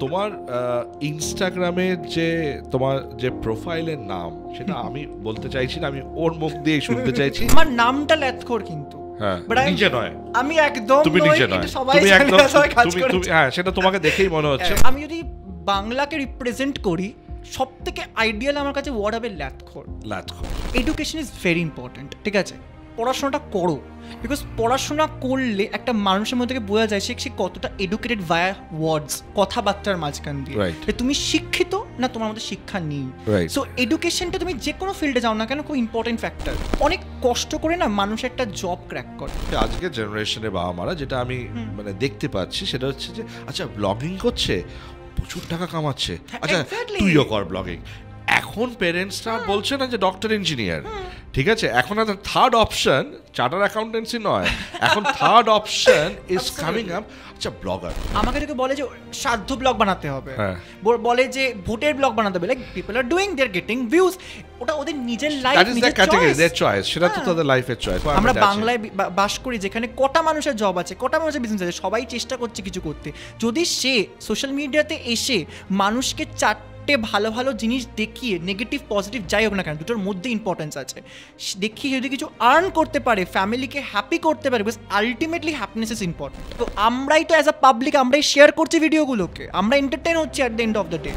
তোমার ইনস্টাগ্রামের যে তোমার যে প্রোফাইলের নাম সেটা আমি বলতে চাইছি না, আমি ওর মুখ দিয়ে শুনতে চাইছি। আমার নামটা ল্যাথখোর কিন্তু নিজে নয়, আমি একদম তুমি নিজে নয়, তুমি একদম তুমি হ্যাঁ সেটা তোমাকে দেখেই মনে হচ্ছে। আমি যদি বাংলাকে রিপ্রেজেন্ট করি সবথেকে আইডিয়াল আমার কাছে ওয়ার্ড হবে ল্যাথখোর। এডুকেশন ইজ ভেরি ইম্পর্টেন্ট, ঠিক আছে? পড়াশোনাটা করো, বিকজ পড়াশোনা করলে একটা মানুষের মধ্যে থেকে বোঝা যায় সে কতটা এডুকেটেড ভায়া ওয়ার্ডস, কথাবার্তার মাঝখান দিয়ে তুমি শিক্ষিত না তোমার মধ্যে শিক্ষা নেই। সো এডুকেশনটা তুমি যে কোনো ফিল্ডে যাও না কেন খুব ইম্পর্টেন্ট ফ্যাক্টর। অনেক কষ্ট করে না মানুষ একটা জব ক্র্যাক করে। আজকের জেনারেশনে বাবা মারা যেটা আমি মানে দেখতে পাচ্ছি সেটা হচ্ছে যে আচ্ছা ব্লগিং করছে, প্রচুর টাকা কামাচ্ছে, আচ্ছা তুইও কর ব্লগিং। এখন পেরেন্টসরা বলছে না যে ডক্টর ইঞ্জিনিয়ার, ঠিক আছে? এখন থার্ড অপশন চার্টার্ড অ্যাকাউন্টেন্সি নয়, এখন third option is coming up আচ্ছা ব্লগার। আমাকে থেকে বলে যে সাধ্য ব্লগ বানাতে হবে, বলে যে ভোটের ব্লগ বানাতে হবে, like people are doing, they are getting views. ওটা ওদের নিজের লাইফ, নিজের চয়েস, দেয়ার চয়েস, সেটা তো তাদের লাইফের চয়েস। আমরা বাংলায় বাস করি যেখানে কটা মানুষের জব আছে, কটা মানুষের বিজনেস আছে, সবাই চেষ্টা করছে কিছু করতে। যদি সে সোশ্যাল মিডিয়াতে এসে মানুষকে ভালো ভালো জিনিস দেখিয়ে, নেগেটিভ পজিটিভ যাই হোক না কেন, দুটোর মধ্যে ইম্পর্টেন্স আছে, দেখিয়ে যদি কিছু আর্ন করতে পারে, ফ্যামিলিকে হ্যাপি করতে পারে, because ultimately happiness is important. তো আমরাই তো অ্যাজ আ পাবলিক আমরাই শেয়ার করছি ভিডিওগুলোকে, আমরা এন্টারটেইন হচ্ছি at the end of the day.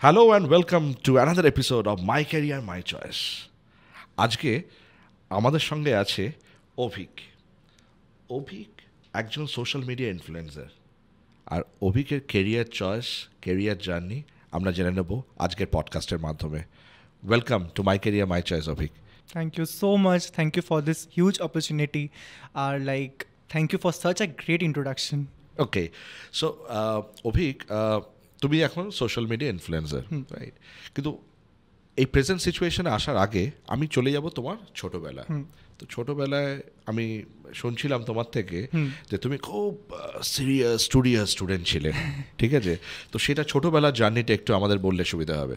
Hello and welcome to another episode of my career my choice. আজকে আমাদের সঙ্গে আছে অভিক। অভিক একজন সোশ্যাল মিডিয়া ইনফ্লুয়েন্সার, আর অভিকের কেরিয়ার চয়েস, কেরিয়ার জার্নি আমরা জেনে নেব আজকের পডকাস্টের মাধ্যমে। Welcome to my career my choice Abhik. Thank you so much. Thank you for this huge opportunity. Thank you for such a great introduction. Okay, so Abhik, তুমি এখন সোশ্যাল মিডিয়া ইনফ্লুয়েন্সার, রাইট? কিন্তু এই প্রেজেন্ট সিচুয়েশনে আসার আগে আমি চলে যাব তোমার ছোটবেলা। তো ছোটবেলায় আমি শুনছিলাম তোমার থেকে যে তুমি খুব সিরিয়াস স্টুডেন্ট ছিলে, ঠিক আছে? তো সেটা ছোটবেলার জার্নিটা একটু আমাদের বললে সুবিধা হবে।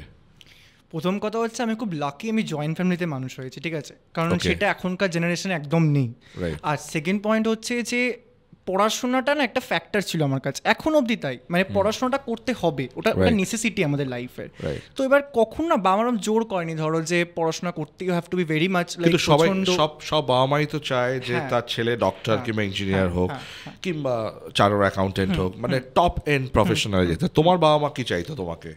প্রথম কথা হচ্ছে আমি খুব লাকি, আমি জয়েন্ট ফ্যামিলিতে মানুষ হয়েছি, ঠিক আছে? কারণ সেটা এখনকার জেনারেশনে একদম নেই। আর সেকেন্ড পয়েন্ট হচ্ছে যে পড়াশোনাটা না একটা ফ্যাক্টর ছিল আমার কাছে, এখন অবধি তাই, মানে পড়াশোনাটা করতে হবে, ওটা নেসেসিটি আমাদের লাইফের। তো এবার কখন না বাবা মা জোর করেনি, ধরো যে পড়াশোনা করতে you have to be very much, কিন্তু সব বাবা মাই তো চায় যে তার ছেলে ডক্টর কিংবা ইঞ্জিনিয়ার হোক কিংবা চার্টার্ড অ্যাকাউন্টেন্ট হোক, মানে টপ এন্ড প্রফেশনাল যেতে। তোমার বাবা মা কি চাইতো তোমাকে?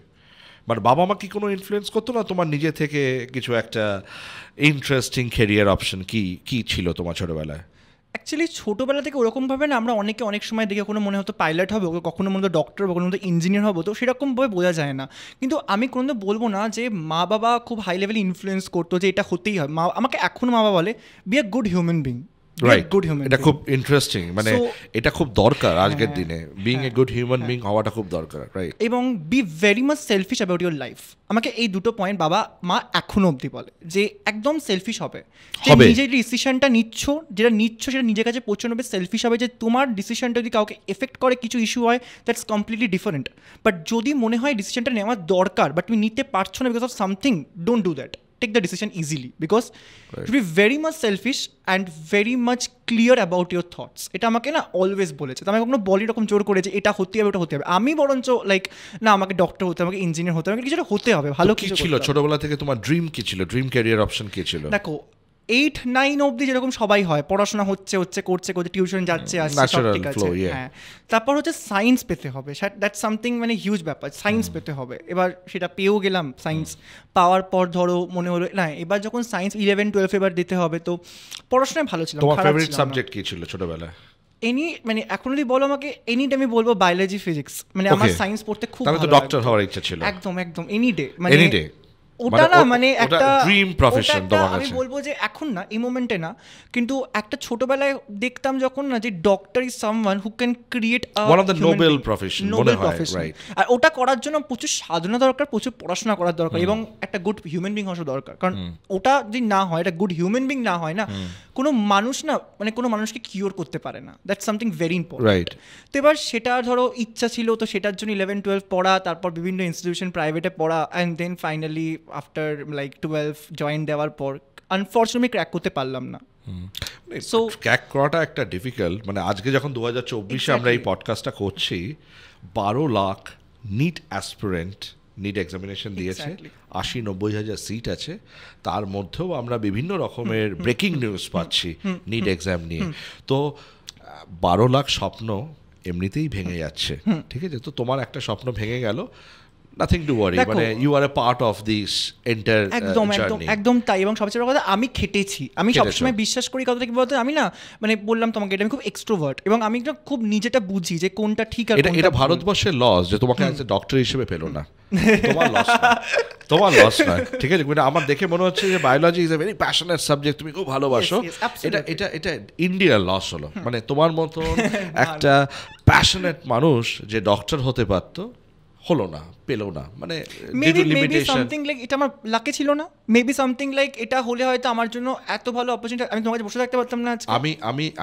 মানে বাবা মা কি কোনো ইনফ্লুয়েন্স করতো না তোমার নিজে থেকে কিছু একটা ইন্টারেস্টিং ক্যারিয়ার অপশন কি ছিল তোমার ছোটবেলায়? অ্যাকচুয়ালি ছোটোবেলা থেকে ওরকমভাবে না আমরা অনেক সময় দেখে কোনো মনে হতো পাইলট হবে, কখনো মনে হতো ডক্টর হবে, কখনো মনে হতো ইঞ্জিনিয়ার হবো, তো সেরকমভাবে বোঝা যায় না। কিন্তু আমি কোনো বলবো না যে মা বাবা খুব হাই লেভেল ইনফ্লুয়েন্স করতো যে এটা হতেই হয়। আমাকে এখনও মা বাবা বলে be a good human being. এটা খুব ইন্টারেস্টিং, মানে এটা খুব দরকার আজকের দিনে, being a good human being হওয়াটা খুব দরকার, রাইট? এবং be very much selfish about your life. আমাকে এই দুটো পয়েন্ট বাবা মা এখনো অবধি বলে যে একদম সেলফিশ হবে, নিজের ডিসিশনটা নিচ্ছ, যেটা নিচ্ছ সেটা নিজের কাছে প্রচণ্ডভাবে সেলফিশ হবে। যে তোমার ডিসিশনটা যদি কাউকে এফেক্ট করে, কিছু ইস্যু হয়, দ্যাটস কমপ্লিটলি ডিফারেন্ট। বাট যদি মনে হয় ডিসিশনটা নেওয়া দরকার বাট তুমি নিতে পারছো না because of something, don't do that. Take the decision easily because to be very much selfish and very much clear about your thoughts. এটা আমাকে না অলওয়েজ বলেছে, তো আমি কখনো বলি এরকম জোর করে যে এটা হতে হবে ওটা হতে হবে। আমি বরঞ্চ লাইক না, আমাকে ডক্টর হতে হবে, আমাকে ইঞ্জিনিয়ার হতে হবে, আমাকে কিছুটা হতে হবে, ভালো কিছু ছিল। ছোটবেলা থেকে তোমার ড্রিম কি ছিল? ড্রিম ক্যারিয়ার অপশন কি ছিল? দেখো 8-9 অবধি যেরকম সবাই হয়, পড়াশোনা করছে করছে টিউশন যাচ্ছে আসছে, সব ঠিক আছে, হ্যাঁ। তারপর হচ্ছে সায়েন্স পেতে হবে, দ্যাটস সামথিং মানে হিউজ ব্যাপার, সায়েন্স পেতে হবে। এবার সেটা পেয়েও গেলাম, সায়েন্স পাওয়ার পর ধরো মনে হলো না এবার যখন সায়েন্স 11-12 এবার দিতে হবে, তো পড়াশোনায় ভালো ছিল। তোমার ফেভারিট সাবজেক্ট কি ছিল ছোটবেলায়? মানে এখন যদি বলো আমাকে এনি ডে, আমি বলবো বায়োলজি ফিজিক্স। মানে আমার সায়েন্স পড়তে খুব ভালো, তাহলে তো ডক্টর হওয়ার ইচ্ছা ছিল। একদম এনি ডে, মানে এনি ডে ওটা না, মানে একটা ড্রিম প্রফেশন তোমার কাছে। আমি বলবো যে এখন না, এই মোমেন্টে না, কিন্তু একটা ছোটবেলায় দেখতাম যখন না, যে doctor is someone who can create one of the noble profession মনে হয়, রাইট? আর ওটা করার জন্য প্রচুর সাধনা দরকার, প্রচুর পড়াশোনা করার দরকার, এবং একটা গুড হিউম্যান বিং হওয়া দরকার। কারণ ওটা যদি না হয়, একটা গুড হিউম্যান বিং না হয় না, কোনো মানুষ না, মানে কোনো মানুষকে কিওর করতে পারে না। That's something very important. তো এবার সেটা ধরো ইচ্ছা ছিল, তো সেটার জন্য 11-12 পড়া, তারপর বিভিন্ন ইনস্টিটিউশন প্রাইভেটে পড়া, and then finally after like 12 join দেওয়ার পর আনফর্চুনেটলি ক্র্যাক করতে পারলাম না। সো ক্র্যাক করাটা একটা ডিফিকাল্ট, মানে আজকে যখন 2024 আমরা এই পডকাস্টটা করছি, 12 lakh NEET aspirant NEET examination দিয়েছে, 80-90 হাজার সিট আছে, তার মধ্যেও আমরা বিভিন্ন রকমের ব্রেকিং নিউজ পাচ্ছি নিট এক্সাম নিয়ে। তো 12 লাখ স্বপ্ন এমনিতেই ভেঙে যাচ্ছে, ঠিক আছে? তো তোমার একটা স্বপ্ন ভেঙে গেল, নাথিং টু ওয়ারি, মানে you are a part of this entire journey. একদম তাই। এবং সবচেয়ে বড় কথা, আমি খেটেছি। আমি সবসময় বিশ্বাস করি কথাটা কি বলতো, আমি না মানে বললাম তোমাকে এটা আমি খুব এক্সট্রোভার্ট, এবং আমি না খুব নিজেটা বুঝি যে কোনটা ঠিক আর কোনটা ভুল। এটা ভারতবর্ষের লস যে তোমাকে অ্যাজ এ ডক্টর হিসেবে পেলো না, তোমার লস না, ঠিক আছে? মানে আমার দেখে মনে হচ্ছে যে biology is a very passionate subject, তুমি খুব ভালোবাসো, এটা ইন্ডিয়ার লস হলো। মানে তোমার মতন একটা প্যাশনেট মানুষ যে ডক্টর হতে পারতো, হলো না, পেলো না, মানে মেবি সামথিং লাইক এটা আমার লাকে ছিল না, মেবি সামথিং লাইক এটা হলে হয়তো আমার জন্য এত ভালো অপরচুনিটি আমি তোমার কাছে বসে থাকতে পারতাম না।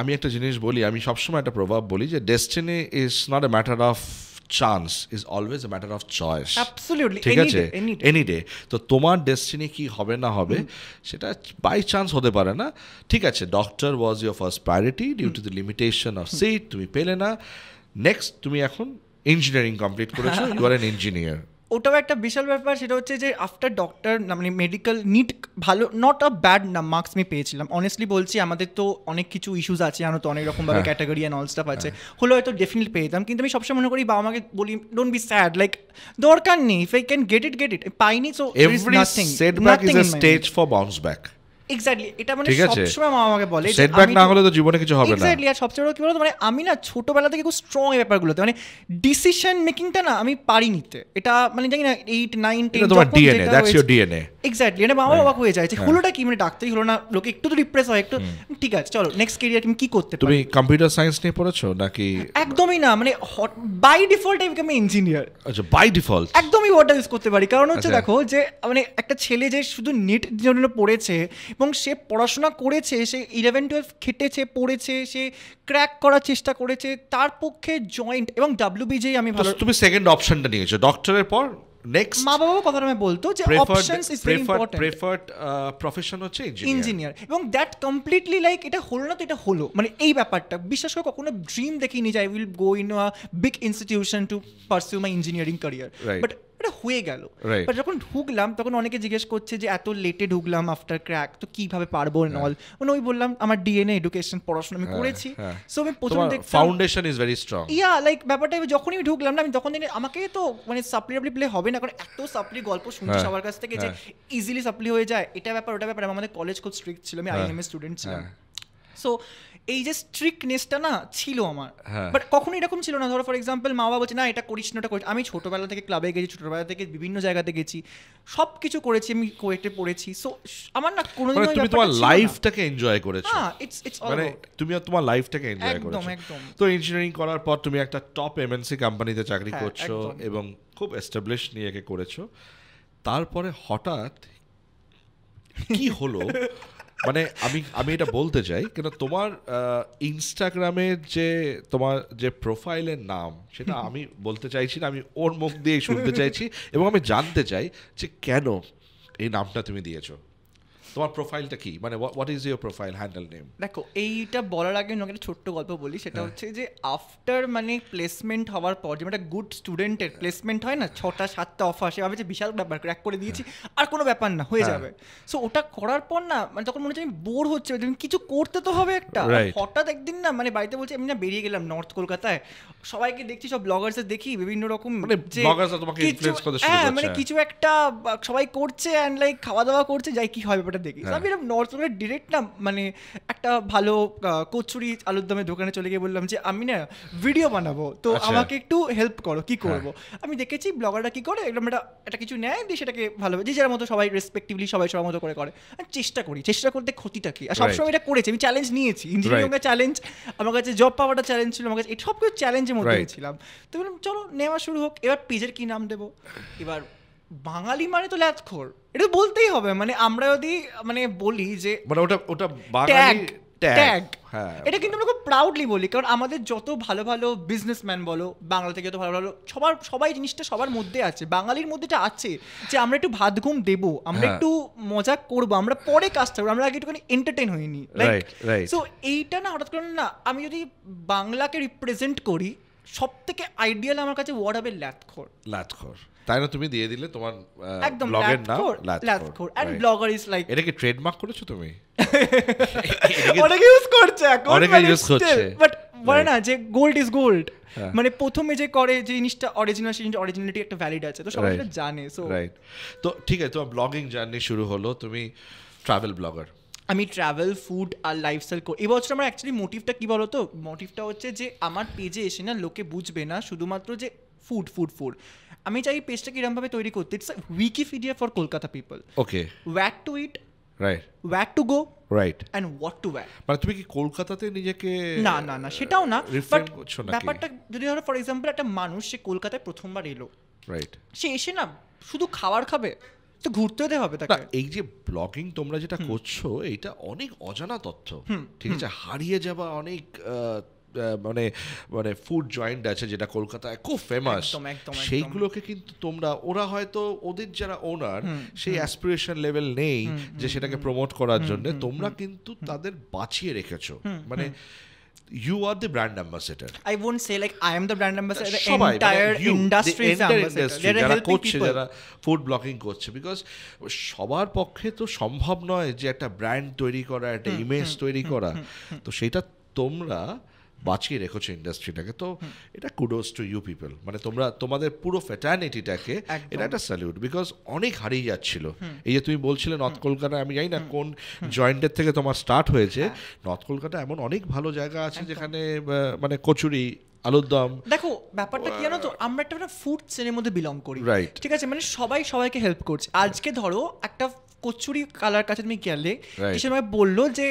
আমি একটা জিনিস বলি, আমি সবসময় একটা প্রভাব বলি যে destiny is not a matter of chance, is always a matter of choice. Absolutely, ঠিক আছে, এনি ডে। তো তোমার ডেস্টিনি কি হবে না হবে সেটা বাই চান্স হতে পারে না, ঠিক আছে? Doctor was your first priority, due to the limitation of seat তুমি পেলে না। নেক্সট তুমি এখন ইঞ্জিনিয়ারিং কমপ্লিট করেছো, ইউ আর অ্যান ইঞ্জিনিয়ার। ওটাও একটা বিশাল ব্যাপার। সেটা হচ্ছে যে আফটার ডক্টর মানে মেডিকেল নিট ভালো, নট আ ব্যাড না মার্কস আমি পেয়েছিলাম। অনেস্টলি বলছি, আমাদের তো অনেক কিছু ইস্যুস আছে, জানো তো, অনেক রকমভাবে ক্যাটাগরি অ্যান্ড অল স্টাফ আছে, হলে হয়তো ডেফিনেটলি পেতাম। কিন্তু আমি সবসময় মনে করি, বাবা আমাকে বলি ডোন্ট বি স্যাড, লাইক দরকার নেই, if I can get it, পাইনি, so every setback is a stage for bounce back. Exactly, এটা মানে সবসময় মা আমাকে বলে সেটব্যাক না হলে তো জীবনে কিছু হবে না। এক্স্যাক্টলি। আর সবচেয়ে বড় কি বলতো, মানে আমি না ছোটবেলা থেকে খুব স্ট্রং এই ব্যাপারগুলোতে, মানে ডিসিশন মেকিংটা না আমি পারি নিতে। এটা মানে জানি না 8, 9, 10 তোমার DNA, that's your DNA. Exactly. এটা বাবা অবাক হয়ে যায় যে হলোটা কি, মানে ডাক্তারি হলো না, লোকে একটু তো ডিপ্রেস হয়, একটু ঠিক আছে চলো নেক্সট ক্যারিয়ার তুমি কি করতে পারো। তুমি কম্পিউটার সায়েন্স নিয়ে পড়েছো নাকি? একদমই না, মানে বাই ডিফল্ট আমি বিকাম ইঞ্জিনিয়ার। আচ্ছা, বাই ডিফল্ট একদমই ওয়ার্ডটা ইউজ করতে পারি। কারণ হচ্ছে দেখো যে মানে একটা ছেলে যে শুধু নেট জন্য পড়েছে এবং সে পড়াশোনা করেছে, সে 11-12 খেটেছে, পড়েছে, সে ক্র্যাক করার চেষ্টা করেছে, তার পক্ষে জয়েন্ট এবং WBJ আমি ভালো। তুমি সেকেন্ড অপশনটা নিয়েছো ডক্টরের পর, নেক্সট মা বাবা কথা আমি বলতো যে options is very important. Preferred profession হচ্ছে ইঞ্জিনিয়ার, এবং দ্যাট কমপ্লিটলি লাইক এটা হলো না তো এটা হলো, মানে এই ব্যাপারটা বিশ্বাস করে কখনো ড্রিম দেখিনি যে I will go in a big institution to pursue my engineering career, but এটা হয়ে গেল। বাট যখন ঢুকলাম তখন অনেকে জিজ্ঞেস করছে যে এত লেটে ঢুকলাম আফটার ক্র্যাক, তো কিভাবে পারবো নল, মানে ওই বললাম আমার ডিএনএ এডুকেশন পড়াশোনা আমি করেছি, সো আমি প্রথমে দেখলাম foundation is very strong. Yeah like ব্যাপারটা যখনই ঢুকলাম না আমি তখন আমাকে তো মানে সাপ্লি প্লে হবে না, কারণ এত সাপ্লি গল্প শুনছি সবার কাছ থেকে যে ইজিলি সাপ্লি হয়ে যায়, এটা ব্যাপার ওটা ব্যাপার। আমাদের কলেজ খুব স্ট্রিক্ট ছিল, আমি IMS স্টুডেন্ট ছিলাম, সো এই যে স্ট্রিক্টনেসটা না ছিল আমার। বাট কখনো এরকম ছিল না, ধরো ফর এক্সাম্পল মা বাবা বলছে না এটা করিস না, ওটা করিস। আমি ছোটোবেলা থেকে ক্লাবে গেছি, ছোটোবেলা থেকে বিভিন্ন জায়গাতে গেছি, সব কিছু করেছি, আমি কোয়েটে পড়েছি, সো আমার না কোনোদিন তুমি তোমার লাইফটাকে এনজয় করেছো। হ্যাঁ, ইটস অল অ্যাবাউট তুমি তোমার লাইফটাকে এনজয় করেছো। একদম। তো ইঞ্জিনিয়ারিং করার পর তুমি একটা টপ MNC কোম্পানিতে চাকরি করছো এবং খুব এস্টাবলিশ নিজেকে করেছো। তারপরে হঠাৎ কি হলো, মানে আমি এটা বলতে চাই কেন, তোমার ইনস্টাগ্রামের তোমার যে প্রোফাইলের নাম, সেটা আমি বলতে চাইছি না, আমি ওর মুখ দিয়ে শুনতে চাইছি, এবং আমি জানতে চাই যে কেন এই নামটা তুমি দিয়েছো। তোমার প্রোফাইলটা কি, মানে what is your profile handle name? দেখো, এইটা বলার আগে আমি একটা ছোট্ট গল্প বলি। সেটা হচ্ছে যে আফটার মানে প্লেসমেন্ট হওয়ার পর, যেমন একটা গুড স্টুডেন্টের প্লেসমেন্ট হয় না, 6টা 7টা অফার, সে ভাবে যে বিশাল ব্যাপার, ক্র্যাক করে দিয়েছি আর কোনো ব্যাপার না, হয়ে যাবে। সো ওটা করার পর না মানে তখন মনে হচ্ছে আমি বোর হচ্ছে, কিছু করতে তো হবে একটা। হঠাৎ একদিন না মানে বাড়িতে বলছে, আমি না বেরিয়ে গেলাম নর্থ কলকাতায়, সবাইকে দেখছি সব ব্লগার্স দেখি বিভিন্ন রকম, মানে কিছু একটা সবাই করছে অ্যান্ড লাইক খাওয়া দাওয়া করছে, যাই কি হয় ব্যাপারটা দেখি। আমি নর্থ ডিরেক্ট না মানে একটা ভালো কচুরি আলুর দমের দোকানে চলে গিয়ে বললাম যে আমি না ভিডিও বানাবো, তো আমাকে একটু হেল্প করো, কি করবো। আমি দেখেছি ব্লগাররা কি করে, এরকম একটা কিছু নেয় দিয়ে সেটাকে ভালোভাবে যে যার মতো সবাই রেসপেক্টিভলি সবাই সবার মতো করে চেষ্টা করতে ক্ষতিটা কি। আর সবসময় এটা করেছি, আমি চ্যালেঞ্জ নিয়েছি, ইঞ্জিনিয়ারিং চ্যালেঞ্জ, আমার কাছে জব পাওয়াটা চ্যালেঞ্জ ছিল, আমার কাছে এই সব কিছু চ্যালেঞ্জের মধ্যে ছিলাম। তো বললাম চলো নেওয়া শুরু হোক। এবার পেজের কি নাম দেবো, এবার বাঙালি মানে তো ল্যাথখোর, এটা বলতেই হবে। মানে আমরা যদি মানে বলি যে মানে ওটা বাঙালি ট্যাগ। এটা কিন্তু আমরা খুব প্রাউডলি বলি, কারণ আমাদের যত ভালো ভালো বিজনেসম্যান বলো বাংলা থেকে, যত ভালো ভালো সবাই জিনিসটা সবার মধ্যে আছে, বাঙালির মধ্যেটা আছে যে আমরা একটু ভাত ঘুম দেবো, আমরা একটু মজা করবো, আমরা পরে কাজটা করবো, আমরা আগে একটুখানি এন্টারটেইন হইনি। সো এইটা না হঠাৎ করে না, আমি যদি বাংলাকে রিপ্রেজেন্ট করি সব থেকে আইডিয়াল আমার কাছে ওয়ার্ড হবে ল্যাথখোর। তাই না, তুমি দিয়ে দিলে তোমার একদম ব্লগের নাম ল্যাথখোর, এন্ড ব্লগার ইজ লাইক, এটা কি ট্রেডমার্ক করেছো তুমি? অনেকে ইউজ করছে এখন, অনেকে ইউজ করছে, বাট বলে না যে গোল্ড ইজ গোল্ড, মানে প্রথমে যে করে যে জিনিসটা অরিজিনাল, সেই অরিজিনালিটি একটা ভ্যালিড আছে, তো সবাই সেটা জানে। সো রাইট, তো ঠিক আছে, তোমার ব্লগিং জার্নি শুরু হলো, তুমি ট্রাভেল ব্লগার। আমি ট্রাভেল, ফুড আর লাইফস্টাইল করি। এবছর আমার অ্যাকচুয়ালি মোটিভটা কী বলো তো, মোটিভটা হচ্ছে যে আমার পেজে এসে না লোকে বুঝবে না শুধুমাত্র যে ফুড ফুড ফুড, আমি চাই পেজটাকে এরকমভাবে তৈরি করতে, it's Wikipedia for Kolkata people. Okay, wire two it, right, wire to go, right, and what to wire. মানে তুমি কি কলকাতাতে নিজেকে না না না সেটাও না, বাট ব্যাপারটা যদি ধরো ফর এক্সাম্পল একটা মানুষ সে কলকাতায় প্রথমবার এলো, রাইট, সে এসে না শুধু খাবার খাবে, তো ঘুরতে হতে হবে তাকে। এই যে ব্লগিং তোমরা যেটা করছো, এইটা অনেক অজানা তথ্য, ঠিক আছে, হারিয়ে যাওয়া অনেক মানে মানে ফুড জয়েন্ট আছে যেটা কলকাতায় খুব ফেমাস, সেইগুলোকে কিন্তু তোমরা, ওরা হয়তো ওদের যারা ওনার সেই অ্যাসপিরেশন লেভেল নেই যে সেটাকে প্রমোট করার জন্য, তোমরা কিন্তু তাদের বাঁচিয়ে রেখেছো, মানে you are the brand ambassador. I won't say like I am the brand ambassador, the entire industry is ambassador. যারা করছে, যারা ফুড ব্লগিং করছে, বিকজ সবার পক্ষে তো সম্ভব নয় যে একটা ব্র্যান্ড তৈরি করা, একটা ইমেজ তৈরি করা, তো সেটা তোমরা বাঁচিয়ে রেখেছো ইন্ডাস্ট্রিটাকে, তো এটা কুডোস টু ইউ পিপল, মানে তোমরা তোমাদের পুরো ফ্যাটার্নিটিটাকে এটা একটা স্যালিউট, বিকজ অনেক হারিয়ে যাচ্ছিল। এই যে তুমি বলছিলে নর্থ কলকাতা, আমি জানি না কোন জয়েন্টের থেকে তোমার স্টার্ট হয়েছে, নর্থ কলকাতা এমন অনেক ভালো জায়গা আছে যেখানে মানে কচুরি, আলুর দম, দেখো ব্যাপারটা কি জানো তো, আমরা একটা ফুড চেনের মধ্যে বিলং করি, রাইট, ঠিক আছে, মানে সবাই সবাইকে হেল্প করছে। আজকে ধরো একটা কচুরি কালার কাছে তুমি গেলে, সে আমাকে বললো যে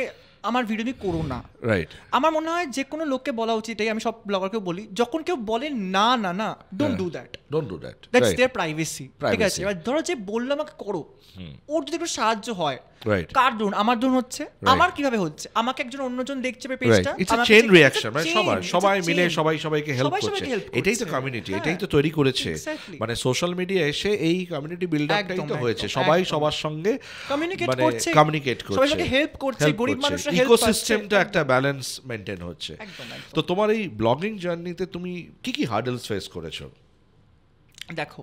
আমার ভিডিও তুমি করো না, রাইট, আমার মনে হয় যে কোনো লোককে বলা উচিত, এটাই আমি সব ব্লগারকেও বলি, যখন কেউ বলে না না না, don't do that, that's their privacy, ঠিক আছে। এবার ধরো যে বললো আমাকে করো, ওর যদি একটু সাহায্য হয়, কার ধরুন, আমার ধরুন হচ্ছে, আমার কিভাবে হচ্ছে, আমাকে একজন অন্যজন দেখছে পেজটা, ইটস আ চেইন রিঅ্যাকশন, মানে সবাই মিলে সবাইকে হেল্প করছে, এটাই তো কমিউনিটি, এটাই তো তৈরি করেছে, মানে সোশ্যাল মিডিয়া এসে এই কমিউনিটি বিল্ড আপটাই তো হয়েছে, সবাই সবার সঙ্গে কমিউনিকেট করছে, সবাইকে হেল্প করছে, গরিব মানুষরা হেল্প পাচ্ছে, ইকোসিস্টেমটা একটা ব্যালেন্স মেইনটেইন হচ্ছে। তো তোমার এই ব্লগিং জার্নিতে তুমি কি কি হার্ডলস ফেস করেছো? দেখো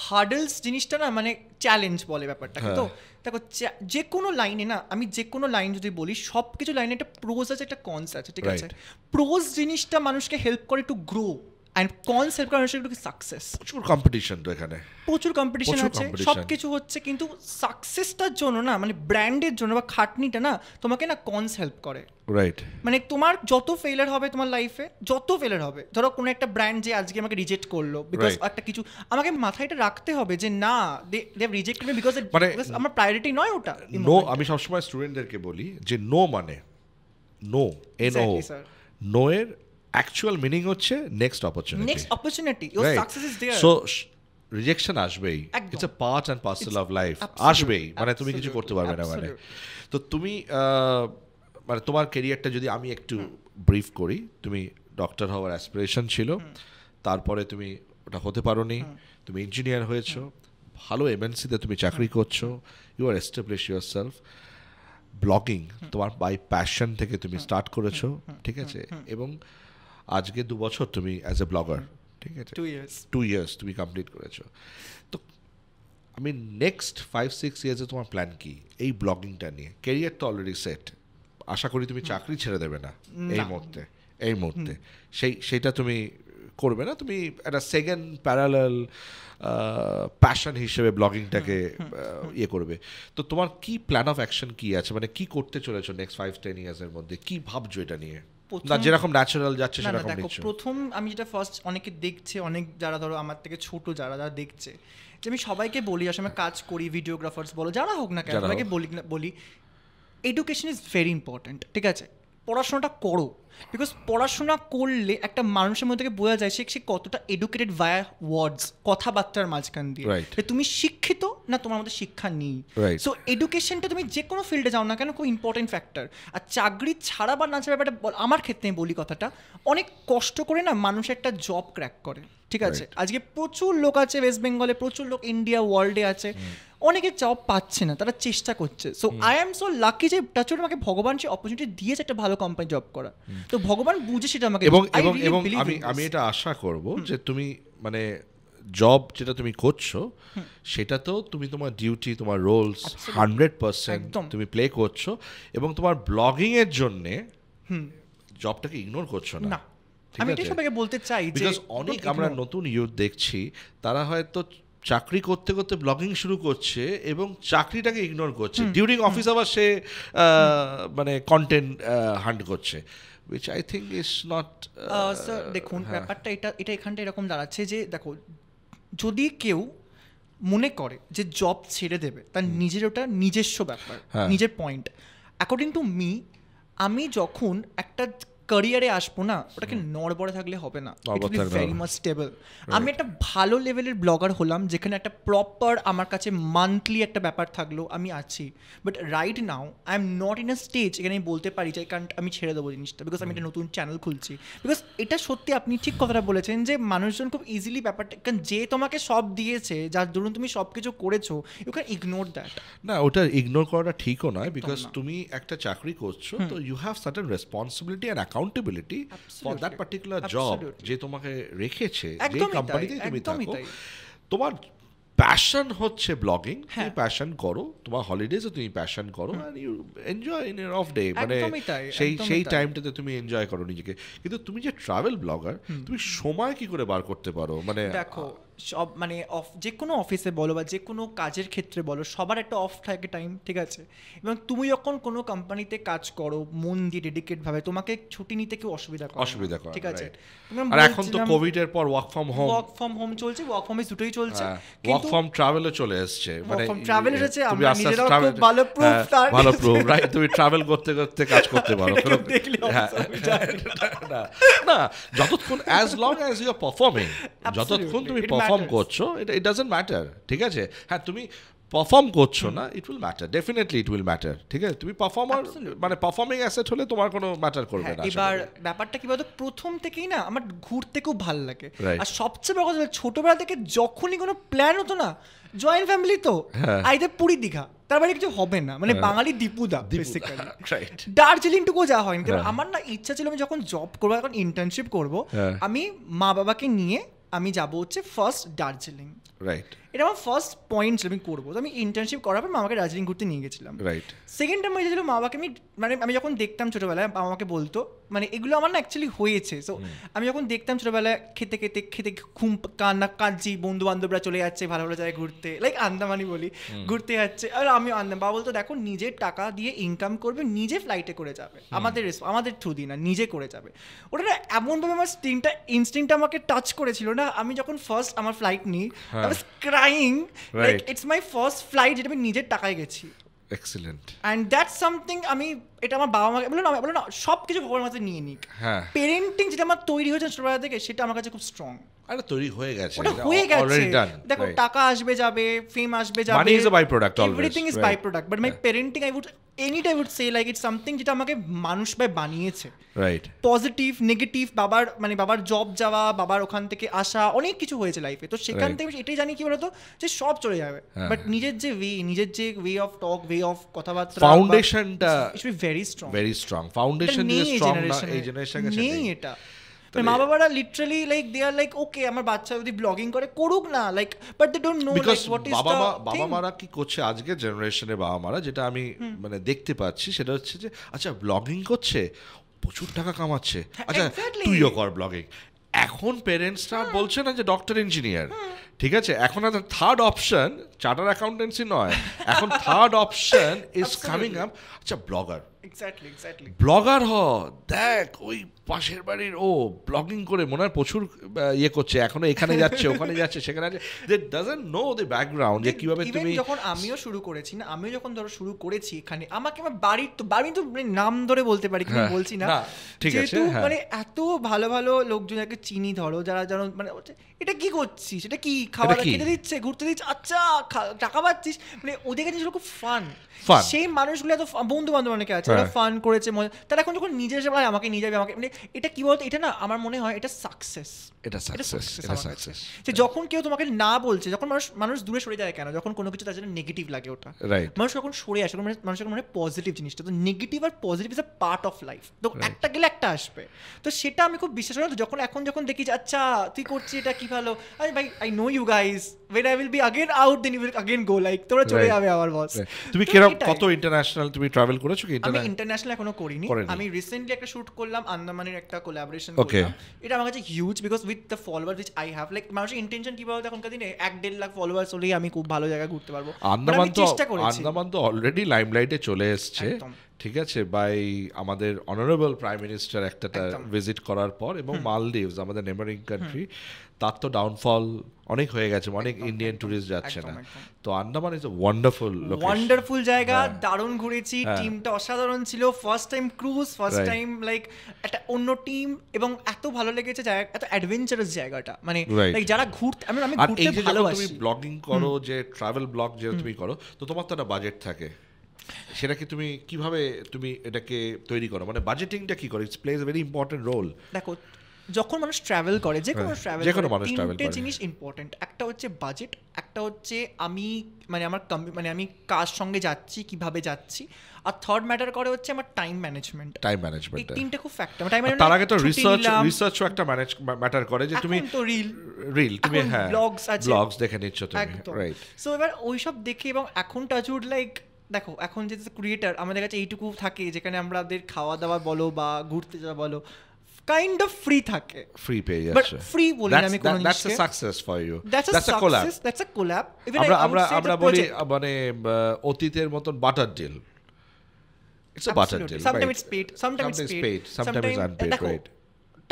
হার্ডলস জিনিসটা না মানে চ্যালেঞ্জ বলে ব্যাপারটাকে, তো দেখো যে কোনো লাইনে না, আমি যে কোনো লাইন যদি বলি, সব কিছু লাইনে একটা প্রোজ আছে, একটা কনস আছে, ঠিক আছে। প্রোজ জিনিসটা মানুষকে হেল্প করে to grow, and cons help করে মানুষকে একটু সাকসেস। প্রচুর কম্পিটিশন তো এখানে, প্রচুর কম্পিটিশন আছে, সব কিছু হচ্ছে, কিন্তু সাকসেসটার জন্য না, মানে ব্র্যান্ডের জন্য বা খাটনিটা না, তোমাকে না কনস হেল্প করে, রাইট। মানে তোমার যত ফেলিয়ার হবে তোমার লাইফে, যত ফেলিয়ার হবে, ধরো কোনো একটা ব্র্যান্ড যে আজকে আমাকে রিজেক্ট করলো, বিকজ একটা কিছু আমাকে মাথায় এটা রাখতে হবে যে না, they have rejected me because আমার প্রায়োরিটি নয় ওটা। নো, আমি সবসময় স্টুডেন্টদেরকে বলি যে নো মানে নো, নো এর অ্যাকচুয়াল মিনিং হচ্ছে next opportunity, your success is there. So rejection আসবেই, it's a part and parcel of life, আসবেই, মানে তুমি কিছু করতে পারবে না। মানে তো তুমি মানে তোমার ক্যারিয়ারটা যদি আমি একটু ব্রিফ করি, তুমি ডক্টর হওয়ার অ্যাসপিরেশন ছিল, তারপরে তুমি ওটা হতে পারোনি, তুমি ইঞ্জিনিয়ার হয়েছো, ভালো এমএনসিতে তুমি চাকরি করছো, you are establish yourself, blogging তোমার বাই প্যাশন থেকে তুমি স্টার্ট করেছো, ঠিক আছে, এবং আজকে 2 বছর তুমি অ্যাজ এ ব্লগার, ঠিক আছে, 2 ইয়ার্স তুমি কমপ্লিট করেছো। তো আমি নেক্সট 5-6 ইয়ার্সে তোমার প্ল্যান কি এই ব্লগিংটা নিয়ে? ক্যারিয়ার তো অলরেডি সেট, আশা করি তুমি চাকরি ছেড়ে দেবে না এই মুহূর্তে, সেইটা তুমি করবে না, তুমি একটা সেকেন্ড প্যারালাল প্যাশন হিসেবে ব্লগিংটাকে ইয়ে করবে। তো তোমার কি প্ল্যান অফ অ্যাকশন কি আছে, মানে কি করতে চলেছো নেক্সট 5-10 ইয়ার্সের মধ্যে, কি ভাবছো এটা নিয়ে? না যেরকম ন্যাচারাল যাচ্ছে সেরকম নিচ্ছ? প্রথম আমি যেটা ফার্স্ট, অনেকে দেখছে, অনেক যারা ধরো আমার থেকে ছোট যারা দেখছে, যে আমি সবাইকে বলি, আসলে আমি কাজ করি, ভিডিওগ্রাফার্স বলো, যারা হোক না কেন, সবাইকে বলি এডুকেশন ইজ ভেরি ইম্পর্ট্যান্ট, ঠিক আছে। পড়াশোনাটা করো, বিকজ পড়াশোনা করলে একটা মানুষের মধ্যে থেকে বোঝা যায় সে কতটা এডুকেটেড ভায়া ওয়ার্ডস, কথাবার্তার মাঝখান দিয়ে, তুমি শিক্ষিত না তোমার মধ্যে শিক্ষা নেই। সো এডুকেশনটা তুমি যে কোনো ফিল্ডে যাও না কেন খুব ইম্পর্টেন্ট ফ্যাক্টর। আর চাকরি ছাড়া বা না ছাড়া ব্যাপারটা আমার ক্ষেত্রে আমি বলি কথাটা, অনেক কষ্ট করে না মানুষ একটা জব ক্র্যাক করে, ঠিক আছে? আজকে প্রচুর লোক আছে ওয়েস্ট বেঙ্গলে, প্রচুর লোক ইন্ডিয়া ওয়ার্ল্ডে আছে, অনেকে জব পাচ্ছে না, তারা চেষ্টা করছে। So I am so lucky যে টাচুড আমাকে ভগবান সে অপরচুনিটি দিয়েছে একটা ভালো কোম্পানি জব করা, তো ভগবান বুঝে সেটা আমাকে। এবং আমি এটা আশা করব যে তুমি মানে জব যেটা তুমি করছো সেটাতেও তুমি তোমার ডিউটি, তোমার রোলস 100% তুমি প্লে করছো, এবং তোমার ব্লগিং এর জন্য জবটাকে ইগনোর করছো না। আমি এটাই সবাইকে বলতে চাই যে অনেক আমরা নতুন ইউথ দেখছি তারা হয়তো চাকরি করতে করতে ব্লগিং শুরু করছে এবং চাকরিটাকে ইগনোর করছে, ডিউরিং অফিস আবার সে মানে কন্টেন্ট হান্ট করছে, which I think is not sir দেখুন ব্যাপারটা এটা এখানটা এরকম দাঁড়াচ্ছে যে দেখো, যদি কেউ মনে করে যে জব ছেড়ে দেবে, তার নিজের ওটা নিজস্ব ব্যাপার, নিজের পয়েন্ট। অ্যাকর্ডিং টু মি, আমি যখন একটা ক্যারিয়ারে আসবো না, ওটাকে নড়বড়ে থাকলে হবে না, ভেরি মাচ স্টেবল। আমি একটা ভালো লেভেলের ব্লগার হলাম যেখানে একটা প্রপার আমার কাছে মান্থলি একটা ব্যাপার থাকলো, আমি আছি। But right now I am not in a stage এখানে আমি বলতে পারি যে কারণ আমি ছেড়ে দেবো জিনিসটা, বিকজ আমি একটা নতুন চ্যানেল খুলছি। বিকজ এটা সত্যি আপনি ঠিক কথাটা বলেছেন যে মানুষজন খুব ইজিলি ব্যাপারটা, কারণ যে তোমাকে সব দিয়েছে, যার দরুন তুমি সব কিছু করেছো, ইউ ক্যান ইগনোর দ্যাট। না, ওটা ইগনোর করাটা ঠিকও নয়, বিকজ তুমি একটা চাকরি করছো, তো you have certain responsibility and accountability for that particular job যে তোমাকে রেখেছে, যে কোম্পানিতে তুমি থাকো। তোমার প্যাশন হচ্ছে ব্লগিং, তুমি প্যাশন করো, তোমার হলিডেজে তুমি প্যাশন করো, and you enjoy in year of day, মানে সেই টাইমটাতে তুমি এনজয় করো নিজেকে। কিন্তু তুমি যে ট্রাভেল ব্লগার, তুমি সময় কি করে বার করতে পারো? মানে দেখো, সব মানে যে কোনো অফিসে বলো বা যে কোনো কাজের ক্ষেত্রে বলো, সবার একটা অফ থাকে টাইম, ঠিক আছে? এবং তুমি যখন কোনো কোম্পানিতে কাজ করো মন দিয়ে ডেডিকেট ভাবে, তোমাকে ছুটি নিতে কেউ অসুবিধা করে, ঠিক আছে? আর এখন তো কোভিড এর পর ওয়ার্ক ফ্রম হোম চলছে, ওয়ার্ক ফ্রম দুটোই চলছে, ওয়ার্ক ফ্রম ট্রাভেলও চলে এসেছে, মানে ট্রাভেল এসেছে, আমরা নিজেরা খুব ভালো প্রুফ রাইট, তুমি ট্রাভেল করতে করতে কাজ করতে পারো। না, যতক্ষণ as long as you are performing, যতক্ষণ তুমি পারফর্ম করছো, ইট ডাজন্ট ম্যাটার, ঠিক আছে? হ্যাঁ, তুমি পারফর্ম করছো না, it will matter, definitely it will matter, ঠিক আছে? তুমি পারফর্মার মানে পারফর্মিং অ্যাসেট হলে তোমার কোনো ম্যাটার করবে না। এবার ব্যাপারটা কি বলতো, প্রথম থেকেই না আমার ঘুরতে খুব ভালো লাগে, আর সবচেয়ে বড় কথা ছোটবেলা থেকে যখনই কোনো প্ল্যান হতো না, জয়েন্ট ফ্যামিলি তো আইদার পুরী দীঘা, তার বাইরে কিছু হবে না, মানে বাঙালি দীপুদা বেসিক্যালি, দার্জিলিং টুকু যাওয়া হয়নি। কারণ আমার না ইচ্ছা ছিল আমি যখন জব করবো, এখন ইন্টার্নশিপ করবো, আমি মা বাবাকে নিয়ে আমি যাবো হচ্ছে ফার্স্ট দার্জিলিং, রাইট? এটা আমার ফার্স্ট পয়েন্ট ছিল, আমি করবো। তো আমি ইন্টার্নশিপ করার পর মামাকে দার্জিলিং ঘুরতে নিয়ে গেছিলাম, রাইট? সেকেন্ড টাইম হয়েছিল মামাকে আমি যখন দেখতাম ছোটোবেলায়, আমাকে বলতো, মানে এগুলো আমার না অ্যাকচুয়ালি হয়েছে। সো আমি যখন দেখতাম ছোটোবেলায় খেতে ঘুম কাঁদছি, বন্ধু বান্ধবরা চলে যাচ্ছে ভালো ভালো জায়গায় ঘুরতে, লাইক আন্দামানি বলি, ঘুরতে যাচ্ছে, আর আমি বাবা বলতো দেখো নিজের টাকা দিয়ে ইনকাম করবে, নিজে ফ্লাইটে করে যাবে, আমাদের থ্রু দিয়ে না, নিজে করে যাবে। ওটা না এমনভাবে আমার ইনস্টিংটা আমাকে টাচ করেছিল না। আমি যখন ফার্স্ট আমার ফ্লাইট নিই, I was crying, like it's my first flight যেটা আমি নিজের টাকায় গেছি। এক্সিলেন্ট। অ্যান্ড দ্যাটস সামথিং, আমি এটা আমার বাবা মাকে বলো না সব কিছু ভগবানের মাঝে নিয়ে নিক, পেরেন্টিং যেটা আমার তৈরি হয়েছে ছোটবেলা থেকে, সেটা আমার কাছে খুব স্ট্রং। আরে তৈরি হয়ে গেছে, ওটা হয়ে গেছে। দেখো টাকা আসবে যাবে, ফেম আসবে যাবে, money is a by product, everything is by product, but my parenting I would say like it's something যেটা আমাকে মানুষ বানিয়েছে, রাইট? পজিটিভ নেগেটিভ, বাবার জব যাওয়া, বাবার ওখান থেকে আসা, অনেক কিছু হয়েছে লাইফে। তো সেখান থেকে এটাই জানি কি বলতো, যে সব চলে যাবে, বাট নিজের যে way of talk, way of কথাবার্তা, ফাউন্ডেশনটা it's very strong. Foundation is strong না, এই জেনারেশনে নেই এটা। মা বাবারা literally like they are like okay আমার বাচ্চা যদি ব্লগিং করে করুক না, like but they don't know like what is the বাবা মারা কি করছে আজকে জেনারেশনে, বাবা মারা যেটা আমি মানে দেখতে পাচ্ছি সেটা হচ্ছে যে আচ্ছা ব্লগিং করছে, প্রচুর টাকা কামাচ্ছে, আচ্ছা তুইও কর ব্লগিং। এখন পেরেন্টসরা বলছে না যে ডক্টর ইঞ্জিনিয়ার, ঠিক আছে, এখন আর থার্ড অপশন চার্টার অ্যাকাউন্টেন্সি নয়, এখন third option is coming up, আচ্ছা ব্লগার। এক্স্যাক্টলি ব্লগার হ, দেখ ওই পাশের বাড়ির ও ব্লগিং করে মনে হয় প্রচুর ইয়ে করছে, এখনো এখানে যাচ্ছে ওখানে যাচ্ছে সেখানে যাচ্ছে, দে ডাজন্ট নো দ্য ব্যাকগ্রাউন্ড যে কিভাবে তুমি। যখন আমিও শুরু করেছি না, আমিও যখন ধরো শুরু করেছি এখানে, আমাকে আমার বাড়ি তো নাম ধরে বলতে পারি, কিন্তু বলছি না, ঠিক আছে, যেহেতু মানে এত ভালো ভালো লোকজনকে চিনি ধরো, যারা যেন মানে এটা কি করছিস, এটা কি খাবার খেতে দিচ্ছে, ঘুরতে দিচ্ছে, আচ্ছা টাকা পাচ্ছিস, মানে ওদের কাছে খুব ফান। সেই মানুষগুলো এত বন্ধু বান্ধব অনেকে আছে, ওরা ফান করেছে, তারা এখন যখন নিজে এসে বলে আমাকে নিয়ে যাবে, আমাকে মানে এটা কি বলতো, এটা না আমার মনে হয় এটা সাকসেস। যখন কেউ তোমাকে না বলছে, যখন মানুষ দূরে সরে যায় কেন, যখন কোনো কিছু তার জন্য নেগেটিভ লাগে, ওটা মানুষ যখন সরে আসে, মানুষের মনে পজিটিভ জিনিসটা, তো নেগেটিভ আর positive is a part of life, তো একটা গেলে একটা আসবে, তো সেটা আমি খুব বিশ্বাস করি। যখন দেখি যে আচ্ছা তুই করছিস এটা কি ভালো, আরে ভাই I know you guys, when I will be again out then you will again go, like তোমরা চলে যাবে আমার বস। তুমি কত ইন্টারন্যাশনাল তুমি ট্রাভেল করেছো কি? আমি ইন্টারন্যাশনাল এখনো করিনি, আমি রিসেন্টলি একটা শুট করলাম, আন্দামানের একটা কোলাবোরেশন করলাম, এটা আমার কাছে huge, because with the follower which I have, like মানুষের ইন্টেনশন কি বলতো এখনকার দিনে 1-1.5 লাখ ফলোয়ার্স হলেই আমি খুব ভালো জায়গায় ঘুরতে পারবো। আন্দামান তো অলরেডি লাইমলাইটে চলে এসেছে, ঠিক আছে, বাই আমাদের অনারেবল প্রাইম মিনিস্টার একটা ভিজিট করার পর, এবং মালদ্বীপস আমাদের নেবারিং কান্ট্রি, তার তো ডাউনফল অনেক হয়ে গেছে, অনেক ইন্ডিয়ান টুরিস্ট যাচ্ছে না, তো আন্দামান ইজ আ ওয়ান্ডারফুল জায়গা, দারুণ ঘুরেছি, টিমটা অসাধারণ ছিল, first time cruise, first time like একটা অন্য টিম, এবং এত ভালো লেগেছে জায়গা, এত অ্যাডভেঞ্চারাস জায়গাটা, মানে লাইক যারা ঘুরতে, আমি ঘুরতে ভালোবাসি। তুমি ব্লগিং করো, যে ট্রাভেল ব্লগ যে তুমি করো, তো তোমার তো একটা বাজেট থাকে, সেটাকে তুমি কিভাবে তুমি এটাকে তৈরি করো, মানে বাজেটিংটা কি করে? It's plays a very important role. দেখো, যখন মানুষ ট্রাভেল করে, যে কোনো ট্রাভেল তিনটে জিনিস ইম্পর্টেন্ট, একটা হচ্ছে বাজেট, একটা হচ্ছে আমি মানে আমার আমি কার সঙ্গে যাচ্ছি, কিভাবে যাচ্ছি, আর থার্ড ম্যাটার করে হচ্ছে আমার টাইম ম্যানেজমেন্ট। এই তিনটে খুব ফ্যাক্টর। তার আগে তো রিসার্চও একটা ম্যাটার করে, যে তুমি তো রিল তুমি ব্লগস দেখে নিচ্ছ তুমি, রাইট? সো এবার ওইসব দেখে, এবং এখন টাচউড লাইক দেখো, এখন যে ক্রিয়েটার আমাদের কাছে এইটুকু থাকে, যেখানে আমাদের খাওয়া দাওয়া বলো বা ঘুরতে যাওয়া বলো কাইন্ড অফ ফ্রি থাকে, ফ্রি পেয়ে যাচ্ছে, বাট ফ্রি বলি না আমি কোনো জিনিসকে, that's a success for you, that's a collab. আমরা বলি মানে অতীতের মতন barter deal, it's a barter deal, sometimes it's paid, sometimes unpaid, right?